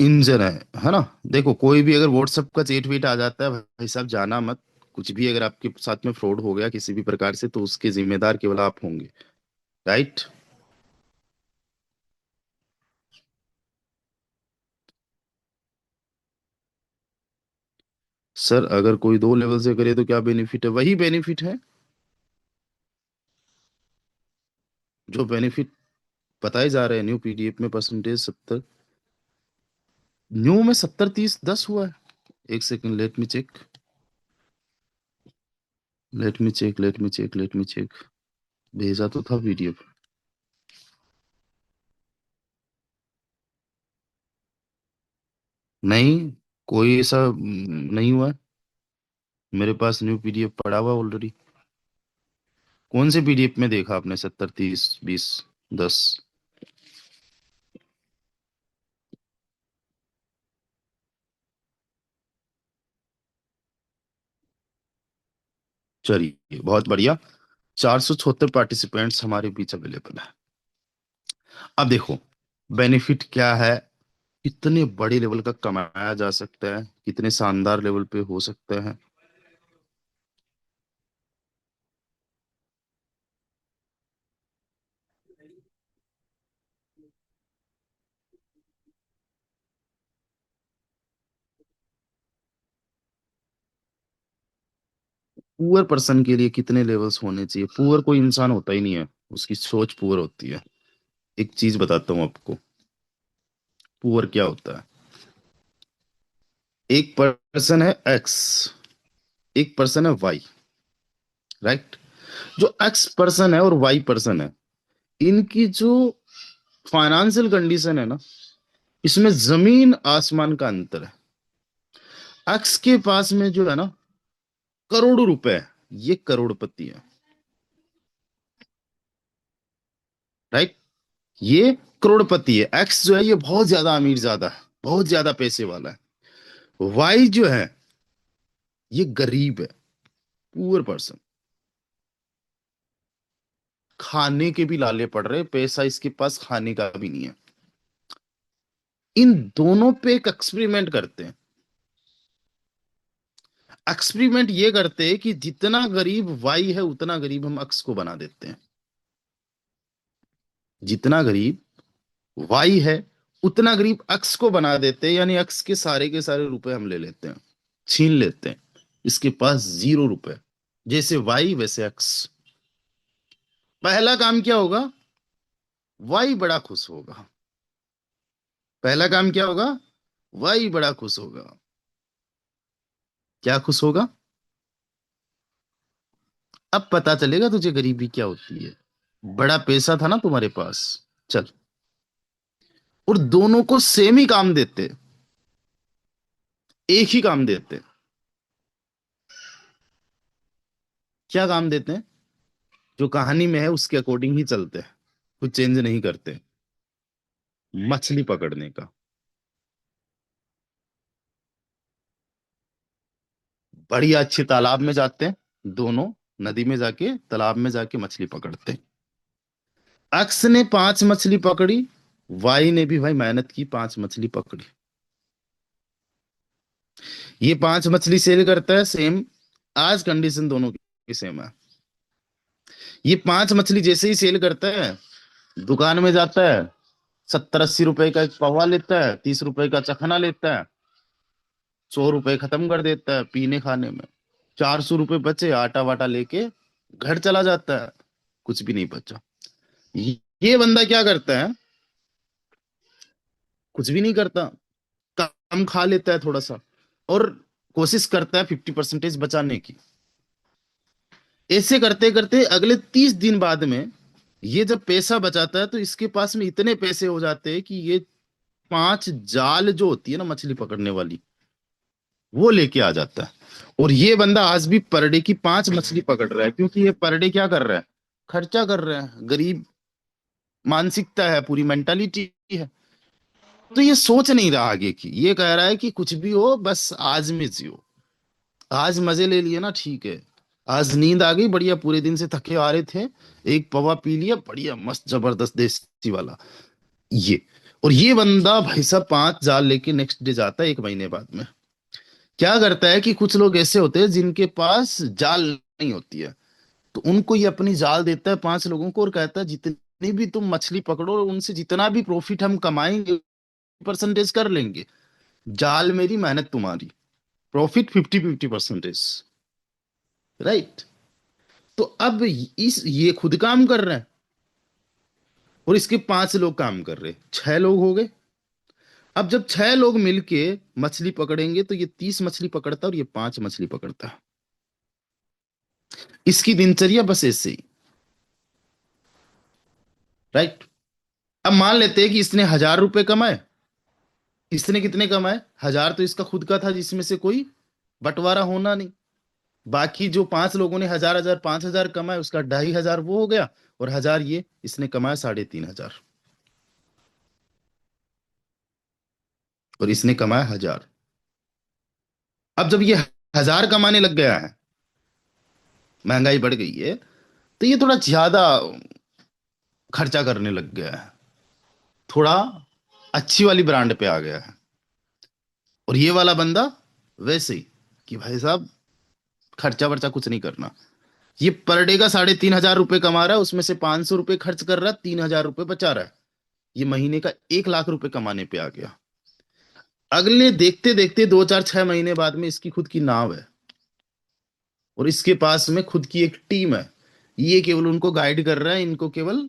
S1: इंजन है ना। देखो कोई भी अगर व्हाट्सएप का चेट वेट आ जाता है भाई साहब, जाना मत। कुछ भी अगर आपके साथ में फ्रॉड हो गया किसी भी प्रकार से, तो उसके जिम्मेदार केवल आप होंगे। राइट। सर अगर कोई 2 लेवल से करे तो क्या बेनिफिट है? वही बेनिफिट है जो बेनिफिट बताए जा रहे हैं न्यू पीडीएफ में। परसेंटेज 70, न्यू में 70-30-10 हुआ है। एक second, let me check, let me check. भेजा तो था पीडीएफ। नहीं, कोई ऐसा नहीं हुआ है। मेरे पास न्यू पीडीएफ पड़ा हुआ ऑलरेडी। कौन से पीडीएफ में देखा आपने 70-30-20-10? चलिए बहुत बढ़िया, 476 पार्टिसिपेंट्स हमारे बीच अवेलेबल है। अब देखो बेनिफिट क्या है, कितने बड़े लेवल का कमाया जा सकता है, कितने शानदार लेवल पे हो सकता है। पुअर पर्सन के लिए कितने लेवल्स होने चाहिए? पुअर कोई इंसान होता ही नहीं है, उसकी सोच पुअर होती है। एक चीज बताता हूँ आपको, पुअर क्या होता है। एक पर्सन है एक्स, एक पर्सन है वाई। राइट, जो एक्स पर्सन है और वाई पर्सन है, इनकी जो फाइनेंशियल कंडीशन है ना, इसमें जमीन आसमान का अंतर है। एक्स के पास में जो है ना करोड़ों रुपए है, ये करोड़पति है। राइट, ये करोड़पति है। एक्स जो है ये बहुत ज्यादा अमीर ज्यादा है, बहुत ज्यादा पैसे वाला है। वाई जो है ये गरीब है, पुअर पर्सन। खाने के भी लाले पड़ रहे, पैसा इसके पास खाने का भी नहीं है। इन दोनों पे एक एक्सपेरिमेंट करते हैं। एक्सपेरिमेंट ये करते हैं कि जितना गरीब वाई है उतना गरीब हम अक्स को बना देते हैं। जितना गरीब वाई है उतना गरीब अक्स को बना देते हैं, यानी अक्स के सारे रुपए हम ले लेते हैं, छीन लेते हैं। इसके पास 0 रुपए। जैसे वाई वैसे अक्स। पहला काम क्या होगा? वाई बड़ा खुश होगा। पहला काम क्या होगा? वाई बड़ा खुश होगा। क्या खुश होगा? अब पता चलेगा तुझे गरीबी क्या होती है। बड़ा पैसा था ना तुम्हारे पास, चल। और दोनों को सेम ही काम देते, एक ही काम देते। क्या काम देते हैं? जो कहानी में है उसके अकॉर्डिंग ही चलते हैं, कुछ चेंज नहीं करते। मछली पकड़ने का। बढ़िया अच्छे तालाब में जाते हैं दोनों, नदी में जाके तालाब में जाके मछली पकड़ते हैं। अक्स ने 5 मछली पकड़ी, वाई ने भी भाई मेहनत की, 5 मछली पकड़ी। ये 5 मछली सेल करता है सेम। आज कंडीशन दोनों की सेम है। ये 5 मछली जैसे ही सेल करता है, दुकान में जाता है, 70-80 रुपए का एक पौवा लेता है, 30 रुपए का चखना लेता है, 100 रुपए खत्म कर देता है पीने खाने में। 400 रुपए बचे, आटा वाटा लेके घर चला जाता है, कुछ भी नहीं बचा। ये बंदा क्या करता है? कुछ भी नहीं करता, कम खा लेता है थोड़ा सा, और कोशिश करता है 50% बचाने की। ऐसे करते करते अगले 30 दिन बाद में ये जब पैसा बचाता है तो इसके पास में इतने पैसे हो जाते हैं कि ये 5 जाल जो होती है ना मछली पकड़ने वाली, वो लेके आ जाता है। और ये बंदा आज भी पर डे की 5 मछली पकड़ रहा है, क्योंकि ये पर डे क्या कर रहा है? खर्चा कर रहा है। गरीब मानसिकता है, पूरी मेंटालिटी है। तो ये सोच नहीं रहा आगे की, ये कह रहा है कि कुछ भी हो बस आज में जियो। आज मजे ले लिए ना, ठीक है। आज नींद आ गई बढ़िया, पूरे दिन से थके आ रहे थे, एक पवा पी लिया बढ़िया मस्त जबरदस्त देसी वाला। ये और ये बंदा भाई साहब 5 जाल लेके नेक्स्ट डे जाता है, एक महीने बाद में। क्या करता है कि कुछ लोग ऐसे होते हैं जिनके पास जाल नहीं होती है, तो उनको ये अपनी जाल देता है 5 लोगों को, और कहता है जितनी भी तुम मछली पकड़ो और उनसे जितना भी प्रॉफिट हम कमाएंगे परसेंटेज कर लेंगे। जाल मेरी, मेहनत तुम्हारी, प्रॉफिट 50-50%। राइट। तो अब इस ये खुद काम कर रहे हैं और इसके 5 लोग काम कर रहे हैं, 6 लोग हो गए। अब जब 6 लोग मिलके मछली पकड़ेंगे तो ये 30 मछली पकड़ता है और ये 5 मछली पकड़ता है। इसकी दिनचर्या बस ऐसे ही। राइट। अब मान लेते हैं कि इसने 1000 रुपए कमाए। इसने कितने कमाए? 1000 तो इसका खुद का था, जिसमें से कोई बंटवारा होना नहीं। बाकी जो 5 लोगों ने 1000 1000 5000 कमाए, उसका 2500 वो हो गया, और 1000 ये इसने कमाया 3500, और इसने कमाया 1000। अब जब ये 1000 कमाने लग गया है, महंगाई बढ़ गई है, तो ये थोड़ा ज्यादा खर्चा करने लग गया है, थोड़ा अच्छी वाली ब्रांड पे आ गया है। और ये वाला बंदा वैसे ही, कि भाई साहब खर्चा वर्चा कुछ नहीं करना। ये पर डे का 3500 रुपये कमा रहा है, उसमें से 500 रुपये खर्च कर रहा है, 3000 रुपये बचा रहा है। ये महीने का 1 लाख रुपए कमाने पे आ गया। अगले देखते देखते 2 4 6 महीने बाद में इसकी खुद की नाव है, और इसके पास में खुद की एक टीम है। ये केवल उनको गाइड कर रहा है, इनको केवल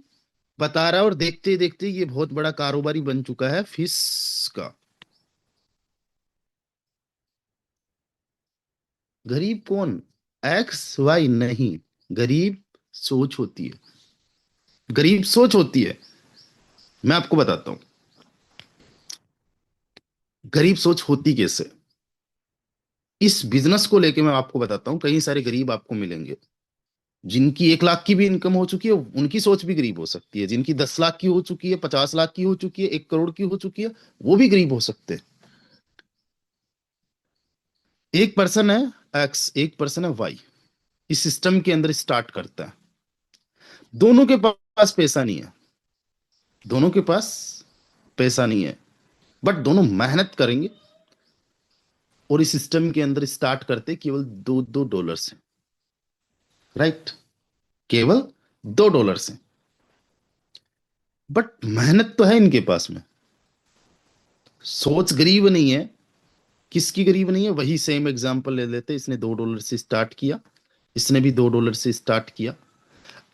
S1: बता रहा है, और देखते देखते ये बहुत बड़ा कारोबारी बन चुका है फिश का। गरीब कौन? एक्स वाई नहीं। गरीब सोच होती है। गरीब सोच होती है। मैं आपको बताता हूं गरीब सोच होती कैसे। इस बिजनेस को लेके मैं आपको बताता हूँ, कई सारे गरीब आपको मिलेंगे जिनकी 1 लाख की भी इनकम हो चुकी है, उनकी सोच भी गरीब हो सकती है। जिनकी 10 लाख की हो चुकी है, 50 लाख की हो चुकी है, 1 करोड़ की हो चुकी है, वो भी गरीब हो सकते हैं। एक पर्सन है एक्स, एक पर्सन है वाई, इस सिस्टम के अंदर स्टार्ट करता है। दोनों के पास पैसा नहीं है, दोनों के पास पैसा नहीं है, बट दोनों मेहनत करेंगे और इस सिस्टम के अंदर स्टार्ट करते केवल $2 से। राइट, केवल $2 से। बट मेहनत तो है इनके पास में, सोच गरीब नहीं है। किसकी गरीब नहीं है, वही सेम एग्जांपल ले लेते, इसने $2 से स्टार्ट किया, इसने भी $2 से स्टार्ट किया।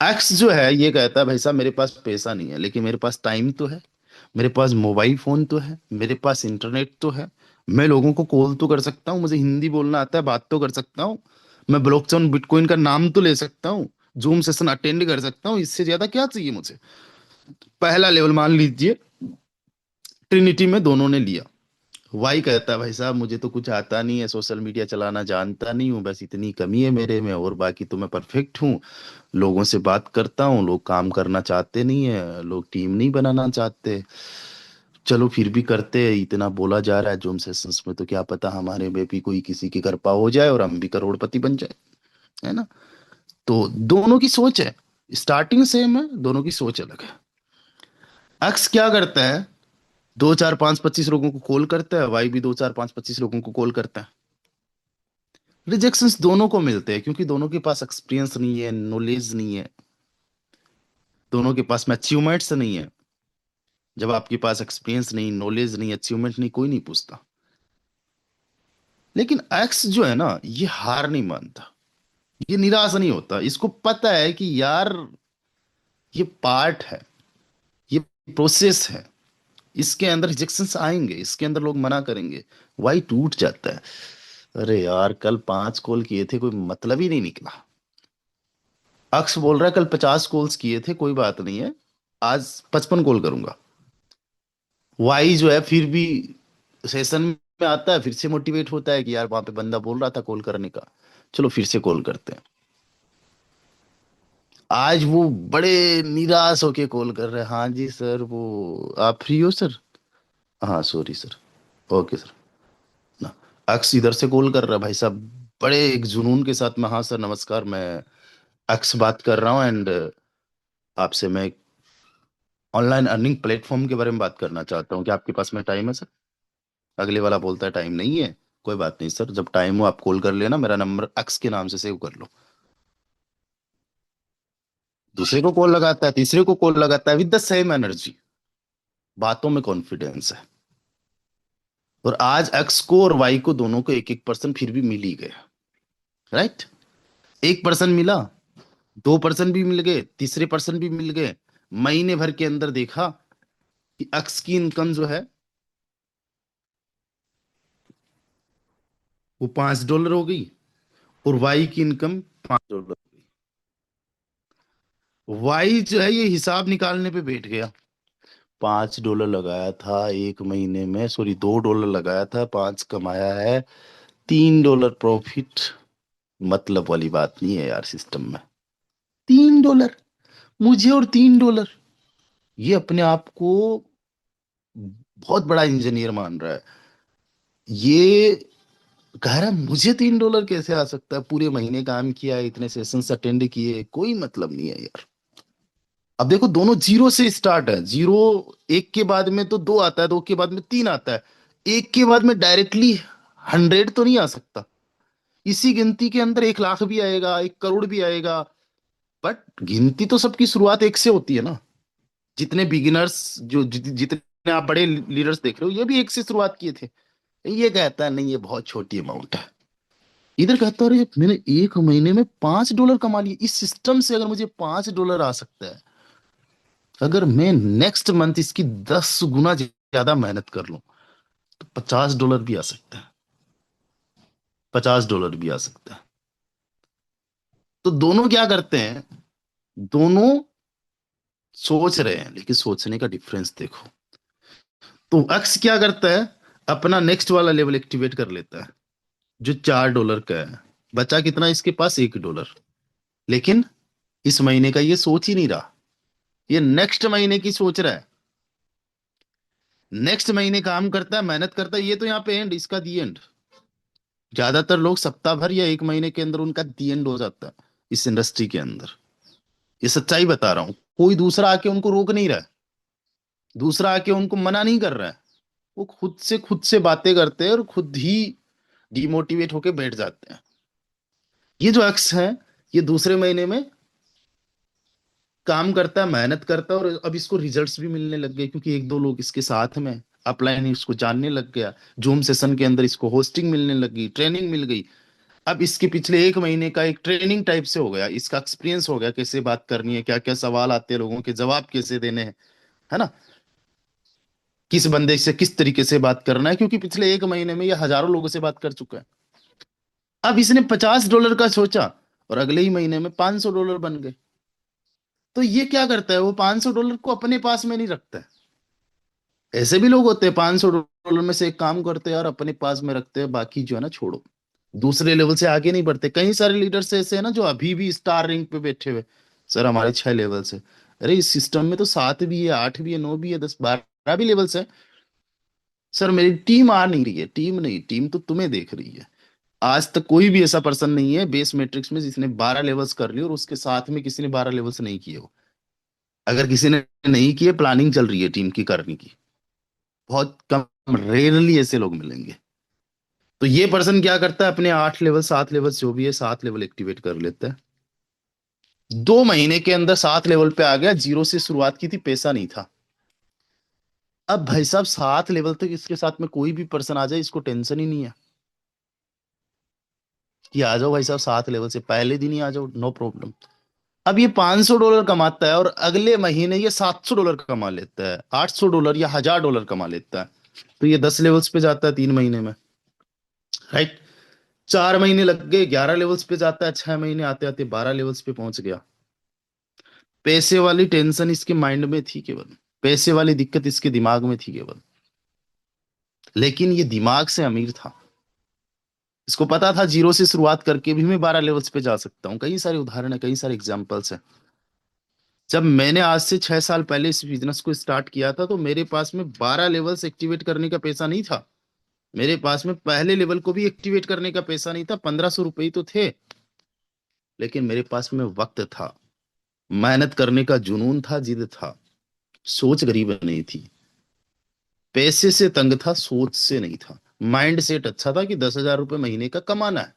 S1: एक्स जो है ये कहता है भाई साहब मेरे पास पैसा नहीं है, लेकिन मेरे पास टाइम तो है, मेरे पास मोबाइल फोन तो है, मेरे पास इंटरनेट तो है, मैं लोगों को कॉल तो कर सकता हूँ, मुझे हिंदी बोलना आता है, बात तो कर सकता हूँ, मैं ब्लॉकचेन बिटकॉइन का नाम तो ले सकता हूँ, जूम सेशन अटेंड कर सकता हूँ, इससे ज्यादा क्या चाहिए मुझे। पहला लेवल मान लीजिए ट्रिनिटी में दोनों ने लिया। वाई कहता है भाई साहब मुझे तो कुछ आता नहीं है, सोशल मीडिया चलाना जानता नहीं हूँ, बस इतनी कमी है मेरे में, और बाकी तो मैं परफेक्ट हूँ, लोगों से बात करता हूँ, लोग काम करना चाहते नहीं है, लोग टीम नहीं बनाना चाहते, चलो फिर भी करते हैं, इतना बोला जा रहा है जूम सेशंस में, तो क्या पता हमारे में भी कोई किसी की कृपा हो जाए और हम भी करोड़पति बन जाए, है ना। तो दोनों की सोच है, स्टार्टिंग सेम है, दोनों की सोच अलग है। अक्स क्या करता है, 2 4 5 25 लोगों को कॉल करता है, वाई भी 2 4 5 25 लोगों को कॉल करता है। रिजेक्शंस दोनों को मिलते हैं क्योंकि दोनों के पास एक्सपीरियंस नहीं है, नॉलेज नहीं है, दोनों के पास में अचीवमेंट्स नहीं है। जब आपके पास एक्सपीरियंस नहीं, नॉलेज नहीं, अचीवमेंट नहीं, कोई नहीं पूछता। लेकिन एक्स जो है ना, ये हार नहीं मानता, ये निराश नहीं होता, इसको पता है कि यार ये पार्ट है, ये प्रोसेस है, इसके अंदर रिजेक्शंस आएंगे, इसके अंदर लोग मना करेंगे। वाई टूट जाता है, अरे यार कल 5 कॉल किए थे, कोई मतलब ही नहीं निकला। अक्स बोल रहा है कल 50 कॉल्स किए थे, कोई बात नहीं है, आज 55 कॉल करूंगा। वाई जो है फिर भी सेशन में आता है, फिर से मोटिवेट होता है कि यार वहां पे बंदा बोल रहा था कॉल करने का, चलो फिर से कॉल करते हैं। आज वो बड़े निराश होके कॉल कर रहे हैं, हाँ जी सर, वो आप फ्री हो सर, हाँ सॉरी सर, ओके सर ना। अक्स इधर से कॉल कर रहा है भाई साहब, बड़े एक जुनून के साथ में, हाँ सर नमस्कार, मैं अक्स बात कर रहा हूँ, एंड आपसे मैं ऑनलाइन अर्निंग प्लेटफॉर्म के बारे में बात करना चाहता हूँ, कि आपके पास में टाइम है सर। अगले वाला बोलता है टाइम नहीं है, कोई बात नहीं सर, जब टाइम हो आप कॉल कर लेना, मेरा नंबर अक्स के नाम से सेव कर लो। दूसरे को कॉल लगाता है, तीसरे को कॉल लगाता है, विद द सेम एनर्जी, बातों में कॉन्फिडेंस है। और आज एक्स को और वाई को दोनों को 1 1 पर्सन फिर भी मिल ही गया। राइट, 1 पर्सन मिला, 2 पर्सन भी मिल गए, तीसरे पर्सन भी मिल गए। महीने भर के अंदर देखा कि एक्स की इनकम जो है वो $5 हो गई, और वाई की इनकम $5 हो गई। वाई जो है ये हिसाब निकालने पे बैठ गया, $5 लगाया था 1 महीने में, सॉरी $2 लगाया था, 5 कमाया है, $3 प्रॉफिट। मतलब वाली बात नहीं है यार सिस्टम में, $3, मुझे और $3। ये अपने आप को बहुत बड़ा इंजीनियर मान रहा है, ये कह रहा है मुझे $3 कैसे आ सकता है, पूरे महीने काम किया है, इतने सेशंस अटेंड किए, कोई मतलब नहीं है यार। अब देखो दोनों जीरो से स्टार्ट है, जीरो, एक के बाद में तो दो आता है, दो के बाद में तीन आता है, एक के बाद में डायरेक्टली 100 तो नहीं आ सकता। इसी गिनती के अंदर 1 लाख भी आएगा, 1 करोड़ भी आएगा, बट गिनती तो सबकी शुरुआत एक से होती है ना। जितने बिगिनर्स जो जितने आप बड़े लीडर्स देख रहे हो, ये भी एक से शुरुआत किए थे। ये कहता है नहीं ये बहुत छोटी अमाउंट है, इधर कहता है अरे मैंने 1 महीने में $5 कमा लिए, इस सिस्टम से अगर मुझे $5 आ सकता है, अगर मैं नेक्स्ट मंथ इसकी 10 गुना ज्यादा मेहनत कर लूं, तो $50 भी आ सकता है, $50 भी आ सकता है। तो दोनों क्या करते हैं, दोनों सोच रहे हैं, लेकिन सोचने का डिफरेंस देखो। तो अक्स क्या करता है, अपना नेक्स्ट वाला लेवल एक्टिवेट कर लेता है, जो $4 का है। बचा कितना इसके पास, $1। लेकिन इस महीने का ये सोच ही नहीं रहा, ये नेक्स्ट महीने की सोच रहा है। नेक्स्ट महीने काम करता है, मेहनत करता है, ये तो यहाँ पे एंड, इसका दी एंड। ज्यादातर लोग सप्ताह भर या 1 महीने के अंदर उनका दी एंड हो जाता है इस इंडस्ट्री के अंदर। ये सच्चाई बता रहा हूं। कोई दूसरा आके उनको रोक नहीं रहा है, दूसरा आके उनको मना नहीं कर रहा है। वो खुद से बातें करते हैं और खुद ही डिमोटिवेट होके बैठ जाते हैं। ये जो अक्स है, ये दूसरे महीने में काम करता है, मेहनत करता है, और अब इसको रिजल्ट्स भी मिलने लग गए क्योंकि एक दो लोग इसके साथ में अपलाइन इसको जानने लग गया। जूम सेशन के अंदर इसको होस्टिंग मिलने लगी, ट्रेनिंग मिल गई। अब इसके पिछले एक महीने का एक ट्रेनिंग टाइप से हो गया, इसका एक्सपीरियंस हो गया कैसे बात करनी है, क्या क्या सवाल आते हैं, लोगों के जवाब कैसे देने हैं, है ना। किस बंदे से किस तरीके से बात करना है, क्योंकि पिछले एक महीने में ये हजारों लोगों से बात कर चुका है। अब इसने $50 का सोचा और अगले ही महीने में $500 बन गए। तो ये क्या करता है, वो $500 को अपने पास में नहीं रखता है। ऐसे भी लोग होते हैं $500 में से एक काम करते हैं और अपने पास में रखते हैं, बाकी जो है ना छोड़ो, दूसरे लेवल से आगे नहीं बढ़ते। कई सारे लीडर्स ऐसे हैं ना जो अभी भी स्टार रैंक पे बैठे हुए, सर हमारे 6 लेवल्स है। अरे इस सिस्टम में तो 7 भी है, 8 भी है, 9 भी है, 10 12 भी लेवल्स है। सर मेरी टीम आ नहीं रही है। टीम नहीं, टीम तो तुम्हें देख रही है। आज तक कोई भी ऐसा पर्सन नहीं है बेस मैट्रिक्स में जिसने 12 लेवल्स कर ली और उसके साथ में किसी ने 12 लेवल्स नहीं किए हो। अगर किसी ने नहीं किए, प्लानिंग चल रही है टीम की करने की। बहुत कम, रेयरली ऐसे लोग मिलेंगे। तो ये पर्सन क्या करता है, अपने 8 लेवल 7 लेवल जो भी है 7 लेवल एक्टिवेट कर लेता है। 2 महीने के अंदर 7 लेवल पे आ गया। जीरो से शुरुआत की थी, पैसा नहीं था। अब भाई साहब 7 लेवल तक इसके साथ में कोई भी पर्सन आ जाए, इसको टेंशन ही नहीं है कि आ जाओ भाई साहब 7 लेवल से पहले दिन ही आ जाओ, नो प्रॉब्लम। अब ये $500 कमाता है और अगले महीने ये $700 कमा लेता है, $800 या $1000 कमा लेता है। तो ये 10 लेवल्स पे जाता है 3 महीने में, राइट। 4 महीने लग गए, 11 लेवल्स पे जाता है, 6 महीने आते आते 12 लेवल्स पे पहुंच गया। पैसे वाली टेंशन इसके माइंड में थी केवल, पैसे वाली दिक्कत इसके दिमाग में थी केवल। लेकिन ये दिमाग से अमीर था। इसको पता था जीरो से शुरुआत करके भी मैं 12 लेवल्स पे जा सकता हूँ। कई सारे उदाहरण है, कई सारे एग्जाम्पल्स है। जब मैंने आज से 6 साल पहले इस बिजनेस को स्टार्ट किया था तो मेरे पास में 12 लेवल्स एक्टिवेट करने का पैसा नहीं था। मेरे पास में पहले लेवल को भी एक्टिवेट करने का पैसा नहीं था, ₹1500 तो थे। लेकिन मेरे पास में वक्त था, मेहनत करने का जुनून था, जिद था। सोच गरीब नहीं थी, पैसे से तंग था, सोच से नहीं था। माइंड सेट अच्छा था कि ₹10,000 महीने का कमाना है।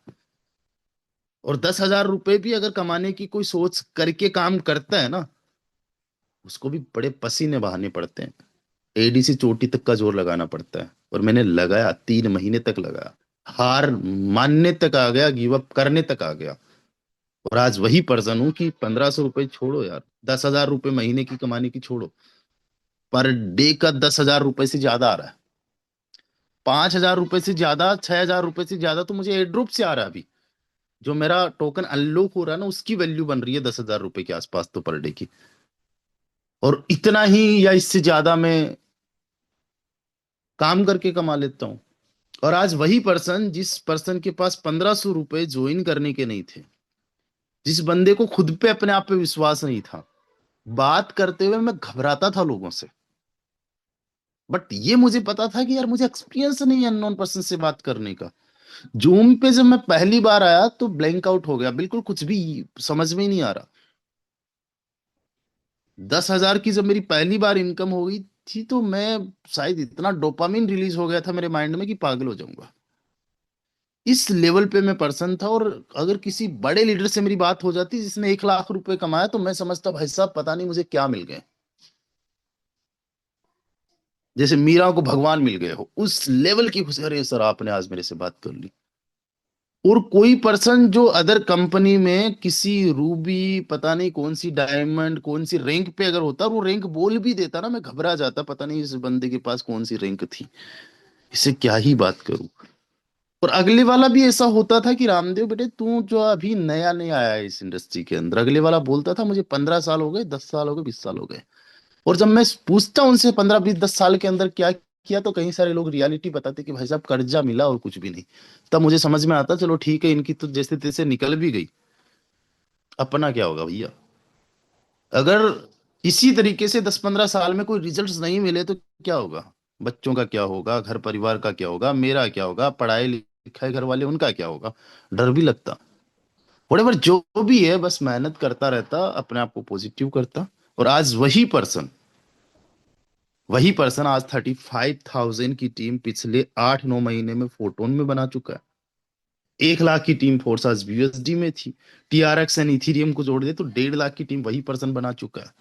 S1: और ₹10,000 भी अगर कमाने की कोई सोच करके काम करता है ना, उसको भी बड़े पसीने बहाने पड़ते हैं। एडी से चोटी तक का जोर लगाना पड़ता है। और मैंने लगाया, 3 महीने तक लगाया। हार मानने तक आ गया, गिव अप करने तक आ गया। और आज वही पर्सन हूं कि ₹1,500 छोड़ो यार, ₹10,000 महीने की कमाने की छोड़ो, पर डे का ₹10,000 से ज्यादा आ रहा है। ₹5,000 से ज्यादा, ₹6,000 से ज्यादा तो मुझे एयर ड्रॉप से आ रहा है अभी। जो मेरा टोकन अनलॉक हो रहा है ना, उसकी वैल्यू बन रही है ₹10,000 के आसपास तो पर डे की। और इतना ही या इससे ज्यादा मैं काम करके कमा लेता हूँ। और आज वही पर्सन, जिस पर्सन के पास ₹1,500 ज्वाइन करने के नहीं थे, जिस बंदे को खुद पे अपने आप पे विश्वास नहीं था, बात करते हुए मैं घबराता था लोगों से। बट ये मुझे पता था कि यार मुझे एक्सपीरियंस नहीं है अननोन पर्सन से बात करने का। जूम पे जब मैं पहली बार आया तो ब्लैंक आउट हो गया, बिल्कुल कुछ भी समझ में ही नहीं आ रहा। 10,000 की जब मेरी पहली बार इनकम हो गई थी तो मैं, शायद इतना डोपामिन रिलीज हो गया था मेरे माइंड में कि पागल हो जाऊंगा। इस लेवल पे मैं पर्सन था। और अगर किसी बड़े लीडर से मेरी बात हो जाती जिसने ₹1,00,000 कमाया, तो मैं समझता भाई साहब पता नहीं मुझे क्या मिल गए। जैसे मीरा को भगवान मिल गए हो, उस लेवल की खुशी। अरे सर आपने आज मेरे से बात कर ली। और कोई पर्सन जो अदर कंपनी में किसी रूबी, पता नहीं कौन सी डायमंड, कौन सी रैंक पे अगर होता और वो रैंक बोल भी देता ना, मैं घबरा जाता, पता नहीं इस बंदे के पास कौन सी रैंक थी, इसे क्या ही बात करूं। और अगले वाला भी ऐसा होता था कि रामदेव बेटे तू जो अभी नया नया आया है इस इंडस्ट्री के अंदर, अगले वाला बोलता था मुझे 15 साल हो गए, 10 साल हो गए, 20 साल हो गए। और जब मैं पूछता उनसे 15 20 10 साल के अंदर क्या किया, तो कई सारे लोग रियलिटी बताते कि भाई साहब कर्जा मिला और कुछ भी नहीं। तब मुझे समझ में आता, चलो ठीक है, इनकी तो जैसे तैसे निकल भी गई, अपना क्या होगा भैया। अगर इसी तरीके से 10 15 साल में कोई रिजल्ट्स नहीं मिले तो क्या होगा। बच्चों का क्या होगा, घर परिवार का क्या होगा, मेरा क्या होगा, पढ़ाई लिखाई घर वाले उनका क्या होगा। डर भी लगता। व्हाटएवर जो भी है, बस मेहनत करता रहता, अपने आप को पॉजिटिव करता। और आज वही पर्सन आज 35,000 की टीम पिछले 8-9 महीने में फोटोन में बना चुका है। 1 लाख की टीम फोर्स आज यूएसडी में थी। टीआरएक्स एंड इथीरियम को जोड़ दे तो 1.5 लाख की टीम वही पर्सन बना चुका है।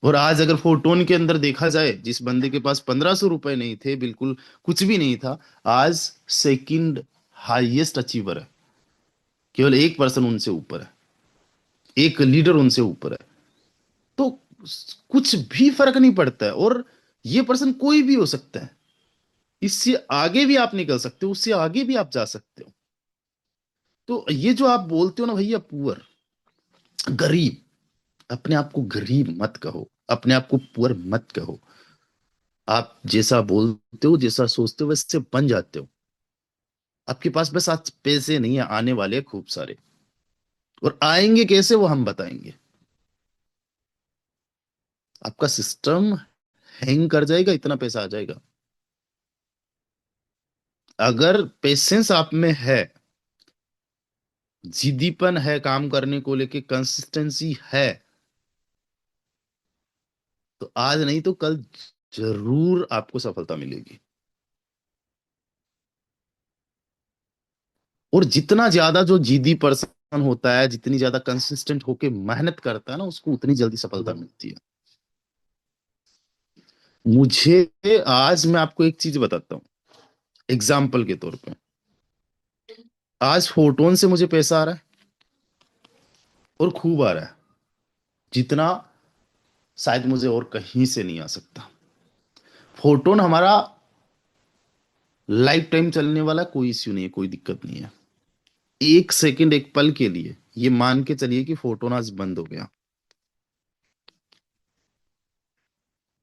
S1: और आज अगर फोटोन के अंदर देखा जाए, जिस बंदे के पास 1,500 रुपए नहीं थे, बिल्कुल कुछ भी नहीं था, आज सेकंड हाईएस्ट अचीवर है। केवल एक पर्सन उनसे ऊपर है, एक लीडर उनसे ऊपर है। तो कुछ भी फर्क नहीं पड़ता है। और ये पर्सन कोई भी हो सकता है, इससे आगे भी आप निकल सकते हो, उससे आगे भी आप जा सकते हो। तो ये जो आप बोलते हो ना भैया, पुअर, गरीब, अपने आप को गरीब मत कहो, अपने आप को पुअर मत कहो। आप जैसा बोलते हो, जैसा सोचते हो, वैसे बन जाते हो। आपके पास बस आज पैसे नहीं है, आने वाले हैं खूब सारे। और आएंगे कैसे वो हम बताएंगे। आपका सिस्टम हैंग कर जाएगा, इतना पैसा आ जाएगा। अगर पेशेंस आप में है, जिद्दीपन है, काम करने को लेके कंसिस्टेंसी है, तो आज नहीं तो कल जरूर आपको सफलता मिलेगी। और जितना ज्यादा जो जिद्दी पर्सन होता है, जितनी ज्यादा कंसिस्टेंट होके मेहनत करता है ना, उसको उतनी जल्दी सफलता मिलती है। मुझे आज मैं आपको एक चीज बताता हूँ, एग्जाम्पल के तौर पे। आज फोटोन से मुझे पैसा आ रहा है, और खूब आ रहा है, जितना शायद मुझे और कहीं से नहीं आ सकता। फोटोन हमारा लाइफ टाइम चलने वाला, कोई इश्यू नहीं है, कोई दिक्कत नहीं है। एक सेकंड, एक पल के लिए ये मान के चलिए कि फोटोन आज बंद हो गया,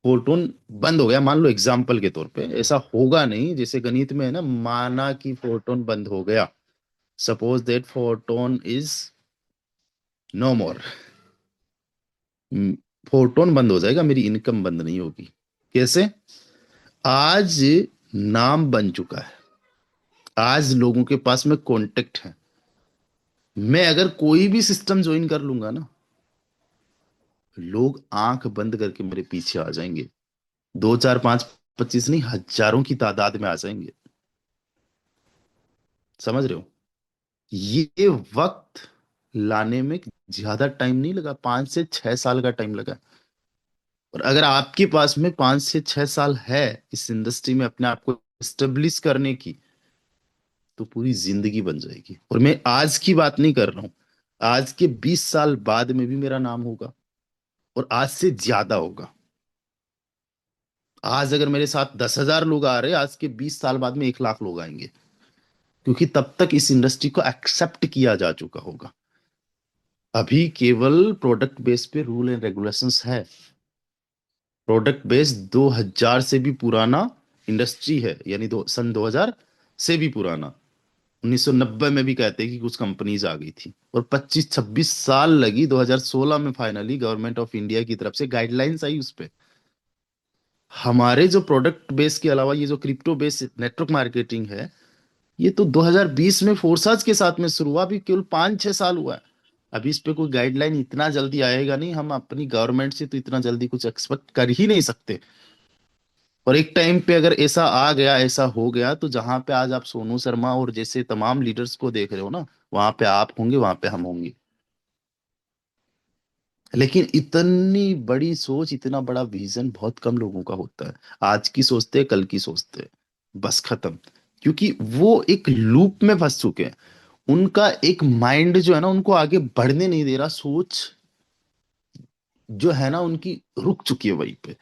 S1: फोटोन बंद हो गया, मान लो एग्जाम्पल के तौर पे। ऐसा होगा नहीं, जैसे गणित में है ना, माना कि फोटोन बंद हो गया, suppose that photon is no more. Photon बंद हो जाएगा, मेरी इनकम बंद नहीं होगी। कैसे? आज नाम बन चुका है, आज लोगों के पास में कांटेक्ट है। मैं अगर कोई भी सिस्टम ज्वाइन कर लूंगा ना, लोग आंख बंद करके मेरे पीछे आ जाएंगे। 2 4 5 25 नहीं, हजारों की तादाद में आ जाएंगे। समझ रहे हो? ये वक्त लाने में ज्यादा टाइम नहीं लगा, 5 से 6 साल का टाइम लगा। और अगर आपके पास में 5 से 6 साल है इस इंडस्ट्री में अपने आप को स्टेब्लिश करने की, तो पूरी जिंदगी बन जाएगी। और मैं आज की बात नहीं कर रहा हूं, आज के 20 साल बाद में भी मेरा नाम होगा, और आज से ज्यादा होगा। आज अगर मेरे साथ 10,000 लोग आ रहे हैं, आज के 20 साल बाद में 1 लाख लोग आएंगे। क्योंकि तब तक इस इंडस्ट्री को एक्सेप्ट किया जा चुका होगा। अभी केवल प्रोडक्ट बेस पे रूल एंड रेगुलेशंस है। प्रोडक्ट बेस 2000 से भी पुराना इंडस्ट्री है, यानी सन 2000 से भी पुराना। 1990 में भी कहते हैं कि कुछ कंपनीज आ गई थी, और 25-26 साल लगी। 2016 में फाइनली गवर्नमेंट ऑफ इंडिया की तरफ से गाइडलाइंस आई उस पे। हमारे जो प्रोडक्ट बेस के अलावा ये जो क्रिप्टो बेस नेटवर्क मार्केटिंग है, ये तो 2020 में फोर्साज के साथ में शुरू हुआ, अभी केवल 5-6 साल हुआ है। अभी इस पे कोई गाइडलाइन इतना जल्दी आएगा नहीं, हम अपनी गवर्नमेंट से तो इतना जल्दी कुछ एक्सपेक्ट कर ही नहीं सकते। और एक टाइम पे अगर ऐसा आ गया, ऐसा हो गया, तो जहां पे आज आप सोनू शर्मा और जैसे तमाम लीडर्स को देख रहे हो ना, वहां पे आप होंगे, वहां पे हम होंगे। लेकिन इतनी बड़ी सोच, इतना बड़ा विजन बहुत कम लोगों का होता है। आज की सोचते हैं, कल की सोचते हैं, बस खत्म। क्योंकि वो एक लूप में फंस चुके हैं। उनका एक माइंड जो है ना, उनको आगे बढ़ने नहीं दे रहा। सोच जो है ना उनकी, रुक चुकी है वहीं पे।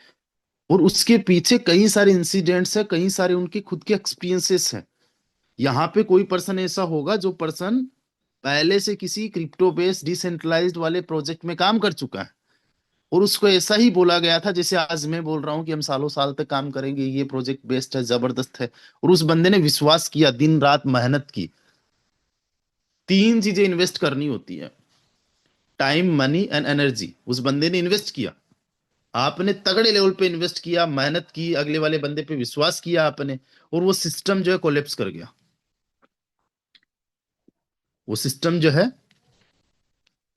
S1: और उसके पीछे कई सारे इंसिडेंट्स हैं, कई सारे उनके खुद के एक्सपीरियंसेस हैं। यहाँ पे कोई पर्सन ऐसा होगा जो पर्सन पहले से किसी क्रिप्टो बेस्ड डिसेंट्रलाइज्ड वाले प्रोजेक्ट में काम कर चुका है, और उसको ऐसा ही बोला गया था जैसे आज मैं बोल रहा हूँ कि हम सालों साल तक काम करेंगे, ये प्रोजेक्ट बेस्ड है, जबरदस्त है। और उस बंदे ने विश्वास किया, दिन रात मेहनत की। 3 चीजें इन्वेस्ट करनी होती है, टाइम, मनी एंड एनर्जी। उस बंदे ने इन्वेस्ट किया, आपने तगड़े लेवल पे इन्वेस्ट किया, मेहनत की, अगले वाले बंदे पे विश्वास किया आपने, और वो सिस्टम जो है कोलेप्स कर गया। वो सिस्टम जो है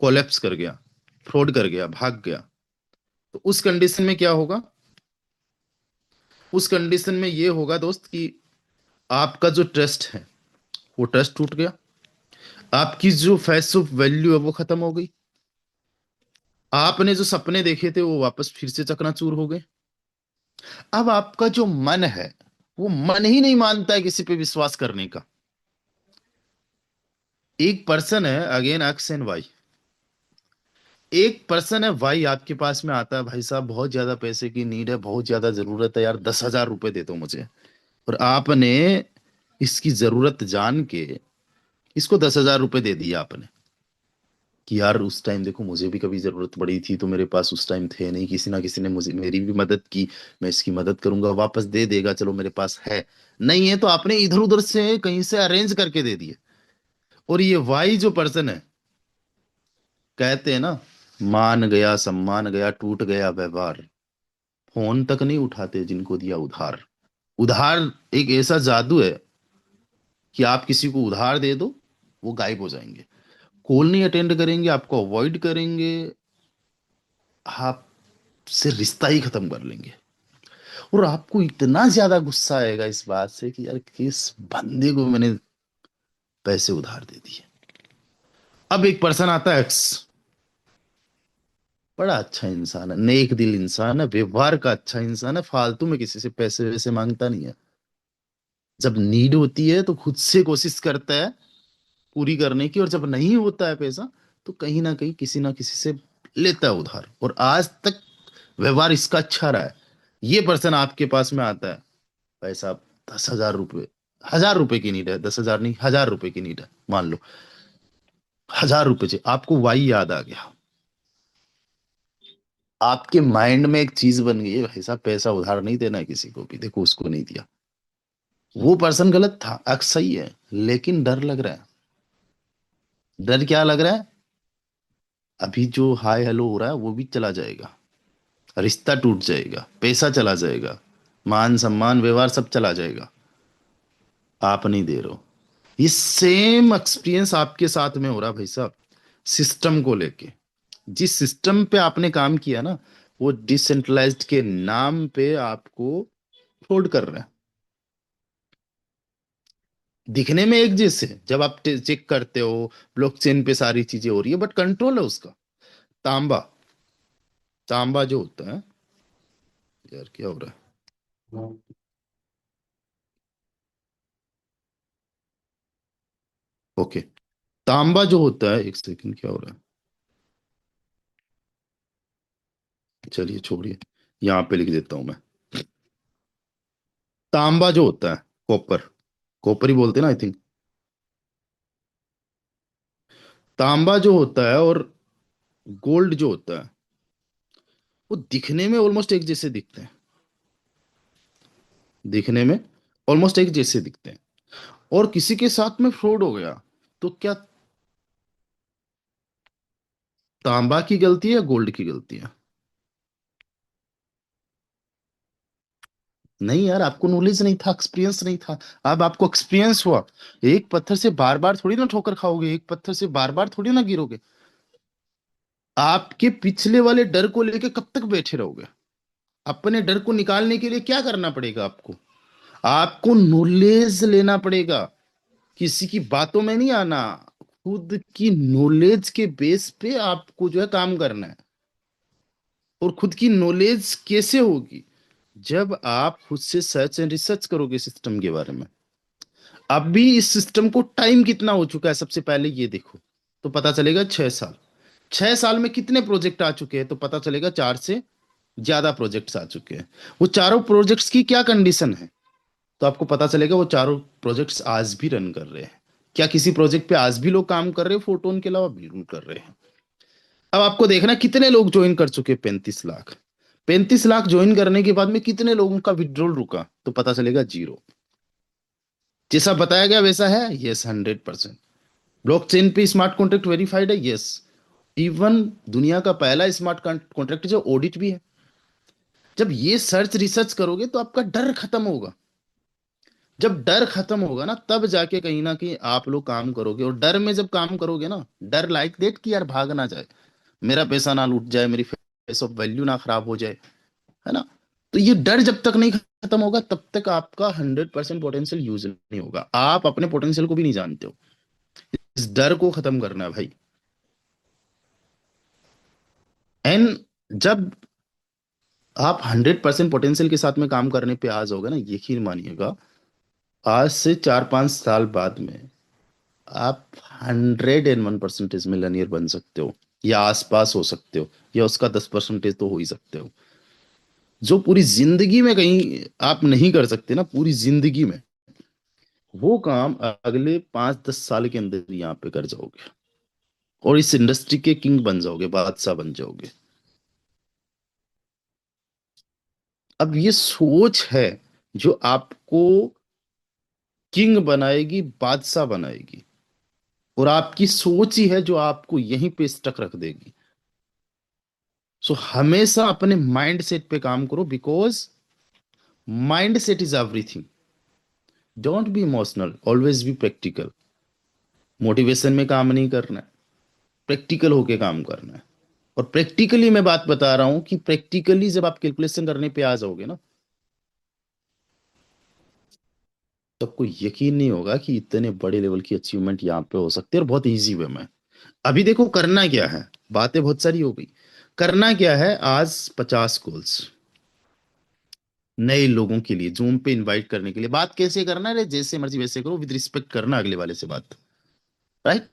S1: कोलैप्स कर गया, फ्रॉड कर गया, भाग गया, तो उस कंडीशन में क्या होगा? उस कंडीशन में ये होगा दोस्त कि आपका जो ट्रस्ट है वो ट्रस्ट टूट गया, आपकी जो फेस ऑफ वैल्यू है वो खत्म हो गई, आपने जो सपने देखे थे वो वापस फिर से चकनाचूर हो गए। अब आपका जो मन है वो मन ही नहीं मानता है किसी पे विश्वास करने का। एक पर्सन है, अगेन एक्स एंड वाई, एक पर्सन है वाई आपके पास में आता है, भाई साहब बहुत ज्यादा पैसे की नीड है, बहुत ज्यादा जरूरत है यार, 10,000 रुपए दे दो मुझे। और आपने इसकी जरूरत जान के इसको 10,000 रुपए दे दिया आपने, कि यार उस टाइम देखो मुझे भी कभी जरूरत पड़ी थी तो मेरे पास उस टाइम थे नहीं, किसी ना किसी ने मुझे मेरी भी मदद की, मैं इसकी मदद करूंगा, वापस दे देगा, चलो मेरे पास है। नहीं है तो आपने इधर उधर से कहीं से अरेंज करके दे दिए। और ये वाई जो पर्सन है, कहते हैं ना, मान गया सम्मान गया, टूट गया व्यवहार, फोन तक नहीं उठाते जिनको दिया उधार। उधार एक ऐसा जादू है कि आप किसी को उधार दे दो, वो गायब हो जाएंगे, कॉल नहीं अटेंड करेंगे, आपको अवॉइड करेंगे, आपसे रिश्ता ही खत्म कर लेंगे। और आपको इतना ज्यादा गुस्सा आएगा इस बात से कि यार किस बंदे को मैंने पैसे उधार दे दिए। अब एक पर्सन आता है एक्स, बड़ा अच्छा इंसान है, नेक दिल इंसान है, व्यवहार का अच्छा इंसान है, फालतू में किसी से पैसे वैसे मांगता नहीं है, जब नीड होती है तो खुद से कोशिश करता है पूरी करने की, और जब नहीं होता है पैसा तो कहीं ना कहीं किसी ना किसी से लेता है उधार, और आज तक व्यवहार इसका अच्छा रहा है। ये पर्सन आपके पास में आता है, भाई साहब 10,000 रुपये, 1,000 रुपए की नीड है, 10,000 नहीं, 1,000 रुपए की नीड है, मान लो 1,000 रुपए चाहिए, आपको वाई याद आ गया, आपके माइंड में एक चीज बन गई है, भाई साहब पैसा उधार नहीं देना है किसी को भी, देखो उसको नहीं दिया। वो पर्सन गलत था, अक्स सही है, लेकिन डर लग रहा है। डर क्या लग रहा है? अभी जो हाय हेलो हो रहा है वो भी चला जाएगा, रिश्ता टूट जाएगा, पैसा चला जाएगा, मान सम्मान व्यवहार सब चला जाएगा, आप नहीं दे रहे हो। ये सेम एक्सपीरियंस आपके साथ में हो रहा है भाई साहब, सिस्टम को लेके। जिस सिस्टम पे आपने काम किया ना, वो डिसेंट्रलाइज्ड के नाम पे आपको फ्रॉड कर रहे हैं। दिखने में एक जैसे, जब आप चेक करते हो ब्लॉकचेन पे सारी चीजें हो रही है, बट कंट्रोल है उसका। तांबा, तांबा जो होता है, यार क्या हो रहा है? ओके, तांबा जो होता है, एक सेकंड क्या हो रहा है, चलिए छोड़िए, यहाँ पे लिख देता हूं मैं। तांबा जो होता है, कॉपर, कॉपर ही बोलते हैं ना आई थिंक। तांबा जो होता है और गोल्ड जो होता है, वो दिखने में ऑलमोस्ट एक जैसे दिखते हैं, दिखने में ऑलमोस्ट एक जैसे दिखते हैं, और किसी के साथ में फ्रॉड हो गया तो क्या तांबा की गलती है या गोल्ड की गलती है? नहीं यार, आपको नॉलेज नहीं था, एक्सपीरियंस नहीं था। अब आपको एक्सपीरियंस हुआ, एक पत्थर से बार बार थोड़ी ना ठोकर खाओगे, एक पत्थर से बार बार थोड़ी ना गिरोगे। आपके पिछले वाले डर को लेके कब तक बैठे रहोगे? अपने डर को निकालने के लिए क्या करना पड़ेगा आपको? आपको नॉलेज लेना पड़ेगा, किसी की बातों में नहीं आना, खुद की नॉलेज के बेस पे आपको जो है काम करना है। और खुद की नॉलेज कैसे होगी? जब आप खुद से सर्च एंड रिसर्च करोगे सिस्टम के बारे में। अभी इस सिस्टम को टाइम कितना हो चुका है सबसे पहले ये देखो, तो पता चलेगा 6 साल। 6 साल में कितने प्रोजेक्ट आ चुके हैं, तो पता चलेगा 4 से ज्यादा प्रोजेक्ट्स आ चुके हैं। वो चारों प्रोजेक्ट्स की क्या कंडीशन है, तो आपको पता चलेगा वो चारों प्रोजेक्ट्स आज भी रन कर रहे हैं। क्या किसी प्रोजेक्ट पे आज भी लोग काम कर रहे हैं? फोटोन के अलावा भी कर रहे हैं। अब आपको देखना कितने लोग ज्वाइन कर चुके हैं, 35 लाख। 35 लाख ज्वाइन करने के बाद में कितने लोगों का विड्रॉल रुका, तो पता चलेगा जीरो। जैसा बताया गया वैसा है, यस 100%। ब्लॉकचेन पे स्मार्ट कॉन्ट्रैक्ट वेरीफाइड है, यस। इवन दुनिया का पहला स्मार्ट कॉन्ट्रैक्ट जो ऑडिट भी है। जब ये सर्च रिसर्च करोगे तो आपका डर खत्म होगा। जब डर खत्म होगा ना, तब जाके कहीं ना कहीं आप लोग काम करोगे। और डर में जब काम करोगे ना, डर लाइक देट कि यार भाग ना जाए, मेरा पैसा ना लूट जाए, मेरी फेस ऑफ वैल्यू ना खराब हो जाए, है ना। तो ये डर जब तक नहीं खत्म होगा, तब तक आपका 100% पोटेंशियल यूज नहीं होगा। आप अपने पोटेंशियल को भी नहीं जानते हो। इस डर को खत्म करना है भाई। एंड जब आप 100% पोटेंशियल के साथ में काम करने पे आ जाओगे ना, यकीन मानिएगा, आज से 4-5 साल बाद में आप 101% मिलियनियर बन सकते हो, या आसपास हो सकते हो, या उसका 10% तो हो ही सकते हो। जो पूरी जिंदगी में कहीं आप नहीं कर सकते ना, पूरी जिंदगी में, वो काम अगले 5-10 साल के अंदर यहाँ पे कर जाओगे, और इस इंडस्ट्री के किंग बन जाओगे, बादशाह बन जाओगे। अब ये सोच है जो आपको किंग बनाएगी, बादशाह बनाएगी। और आपकी सोच ही है जो आपको यहीं पे स्टक रख देगी। सो हमेशा अपने माइंड सेट पे काम करो, because mind set is everything. Don't be emotional, always be practical. Motivation में काम नहीं करना है, प्रैक्टिकल होके काम करना है। और प्रैक्टिकली मैं बात बता रहा हूं कि प्रैक्टिकली जब आप कैलकुलेशन करने पे आ जाओगे ना, तो आपको यकीन नहीं होगा कि इतने बड़े लेवल की अचीवमेंट यहाँ पे हो सकती है, और बहुत इजी वे में। अभी देखो करना क्या है, बातें बहुत सारी हो गई। करना क्या है, आज 50 कॉल्स नए लोगों के लिए जूम पे इनवाइट करने के लिए। बात कैसे करना है रे, जैसे मर्जी वैसे करो, विद रिस्पेक्ट करना अगले वाले से बात, राइट।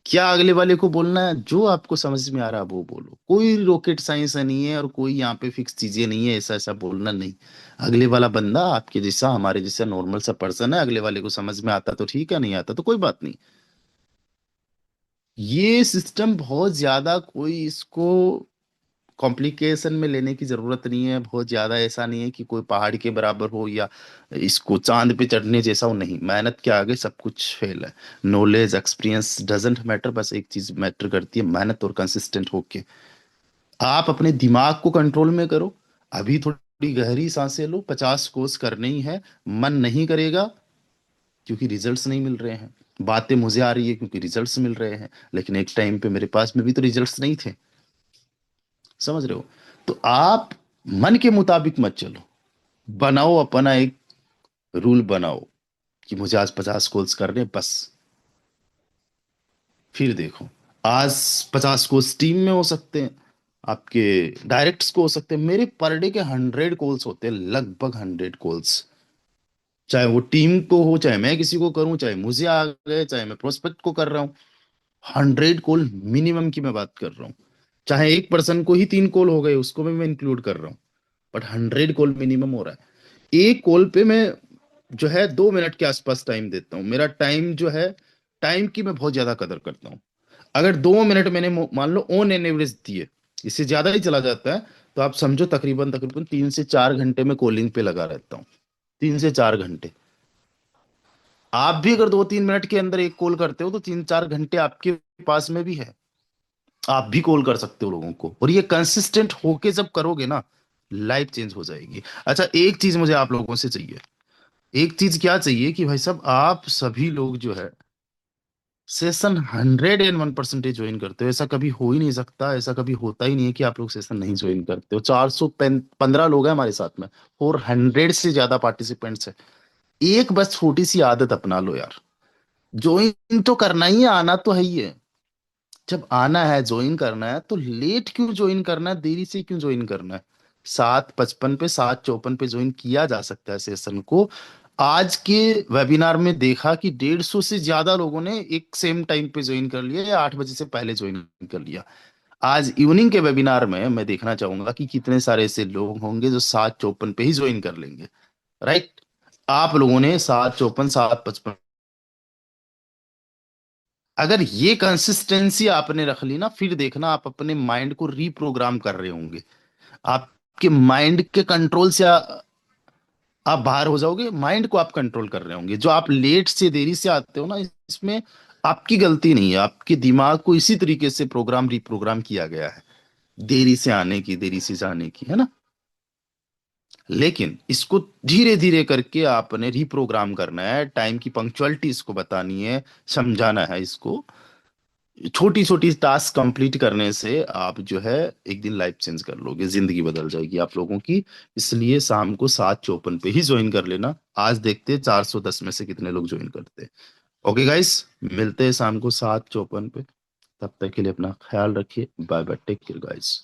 S1: क्या अगले वाले को बोलना है, जो आपको समझ में आ रहा है वो बोलो। कोई रॉकेट साइंस नहीं है, और कोई यहाँ पे फिक्स चीजें नहीं है, ऐसा ऐसा बोलना नहीं। अगले वाला बंदा आपके जैसा, हमारे जैसा नॉर्मल सा पर्सन है, अगले वाले को समझ में आता तो ठीक है, नहीं आता तो कोई बात नहीं। ये सिस्टम बहुत ज्यादा कोई इसको कॉम्प्लिकेशन में लेने की जरूरत नहीं है। बहुत ज्यादा ऐसा नहीं है कि कोई पहाड़ के बराबर हो, या इसको चांद पे चढ़ने जैसा हो, नहीं। मेहनत के आगे सब कुछ फेल है। नॉलेज एक्सपीरियंस डजंट मैटर, बस एक चीज मैटर करती है, मेहनत और कंसिस्टेंट होके। आप अपने दिमाग को कंट्रोल में करो। अभी थोड़ी गहरी सांसें लो, 50 कोर्स करने ही है। मन नहीं करेगा क्योंकि रिजल्ट्स नहीं मिल रहे हैं। बातें मुझे आ रही है क्योंकि रिजल्ट्स मिल रहे हैं, लेकिन एक टाइम पे मेरे पास में भी तो रिजल्ट्स नहीं थे। समझ रहे हो। तो आप मन के मुताबिक मत चलो, बनाओ अपना एक रूल बनाओ कि मुझे आज 50 कॉल्स करने हैं, बस। फिर देखो, आज 50 कोर्स टीम में हो सकते हैं, आपके डायरेक्ट्स को हो सकते हैं। मेरे पर डे के 100 कॉल्स होते हैं, लगभग 100 कॉल्स। चाहे वो टीम को हो, चाहे मैं किसी को करूं, चाहे मुझे आ गए, चाहे मैं प्रोस्पेक्ट को कर रहा हूं। 100 कॉल मिनिमम की मैं बात कर रहा हूँ। चाहे एक पर्सन को ही 3 कॉल हो गए, उसको भी मैं इंक्लूड कर रहा हूँ, बट 100 कॉल मिनिमम हो रहा है। एक कॉल पे मैं जो है 2 मिनट के आसपास टाइम देता हूँ। मेरा टाइम जो है, टाइम की मैं बहुत ज्यादा कदर करता हूँ। अगर 2 मिनट मैंने मान लो ऑन एन एवरेज दिए, इससे ज्यादा ही चला जाता है, तो आप समझो तकरीबन तकरीबन 3 से 4 घंटे में कॉलिंग पे लगा रहता हूँ। 3 से 4 घंटे। आप भी अगर 2-3 मिनट के अंदर एक कॉल करते हो, तो 3-4 घंटे आपके पास में भी है। आप भी कॉल कर सकते हो लोगों को, और ये कंसिस्टेंट होके जब करोगे ना, लाइफ चेंज हो जाएगी। अच्छा, एक चीज मुझे आप लोगों से चाहिए। एक चीज क्या चाहिए कि भाई साहब, आप सभी लोग जो है सेशन 101% ज्वाइन करते हो। ऐसा कभी हो ही नहीं सकता, ऐसा कभी होता ही नहीं है कि आप लोग सेशन नहीं ज्वाइन करते हो। 415 लोग हैं हमारे साथ में, और 100 से ज्यादा पार्टिसिपेंट्स हैं। एक बस छोटी सी आदत अपना लो यार, ज्वाइन तो करना ही है, आना तो है ही है। जब आना है, ज्वाइन करना है, तो लेट क्यों ज्वाइन करना है, देरी से क्यों ज्वाइन करना है। 7:55 पे, 7:54 पे ज्वाइन किया जा सकता है सेशन को। आज के वेबिनार में देखा कि 150 से ज्यादा लोगों ने एक सेम टाइम पे ज्वाइन कर लिया, या 8 बजे से पहले ज्वाइन कर लिया। आज इवनिंग के वेबिनार में मैं देखना चाहूंगा कि कितने सारे ऐसे लोग होंगे जो 7:54 पे ही ज्वाइन कर लेंगे, राइट। आप लोगों ने 7:54, 7:55, अगर ये कंसिस्टेंसी आपने रख ली ना, फिर देखना आप अपने माइंड को रीप्रोग्राम कर रहे होंगे। आपके माइंड के कंट्रोल से आप बाहर हो जाओगे, माइंड को आप कंट्रोल कर रहे होंगे। जो आप लेट से देरी से आते हो ना, इसमें आपकी गलती नहीं है। आपके दिमाग को इसी तरीके से प्रोग्राम रिप्रोग्राम किया गया है, देरी से आने की, देरी से जाने की, है ना। लेकिन इसको धीरे धीरे करके आपने रिप्रोग्राम करना है, टाइम की पंक्चुअलिटी इसको बतानी है, समझाना है इसको। छोटी छोटी टास्क कंप्लीट करने से आप जो है एक दिन लाइफ चेंज कर लोगे, जिंदगी बदल जाएगी आप लोगों की। इसलिए शाम को 7:54 पे ही ज्वाइन कर लेना। आज देखते हैं 410 में से कितने लोग ज्वाइन करते हैं। ओके गाइस, मिलते हैं शाम को 7:54 पे। तब तक के लिए अपना ख्याल रखिए। Bye bye, take care guys.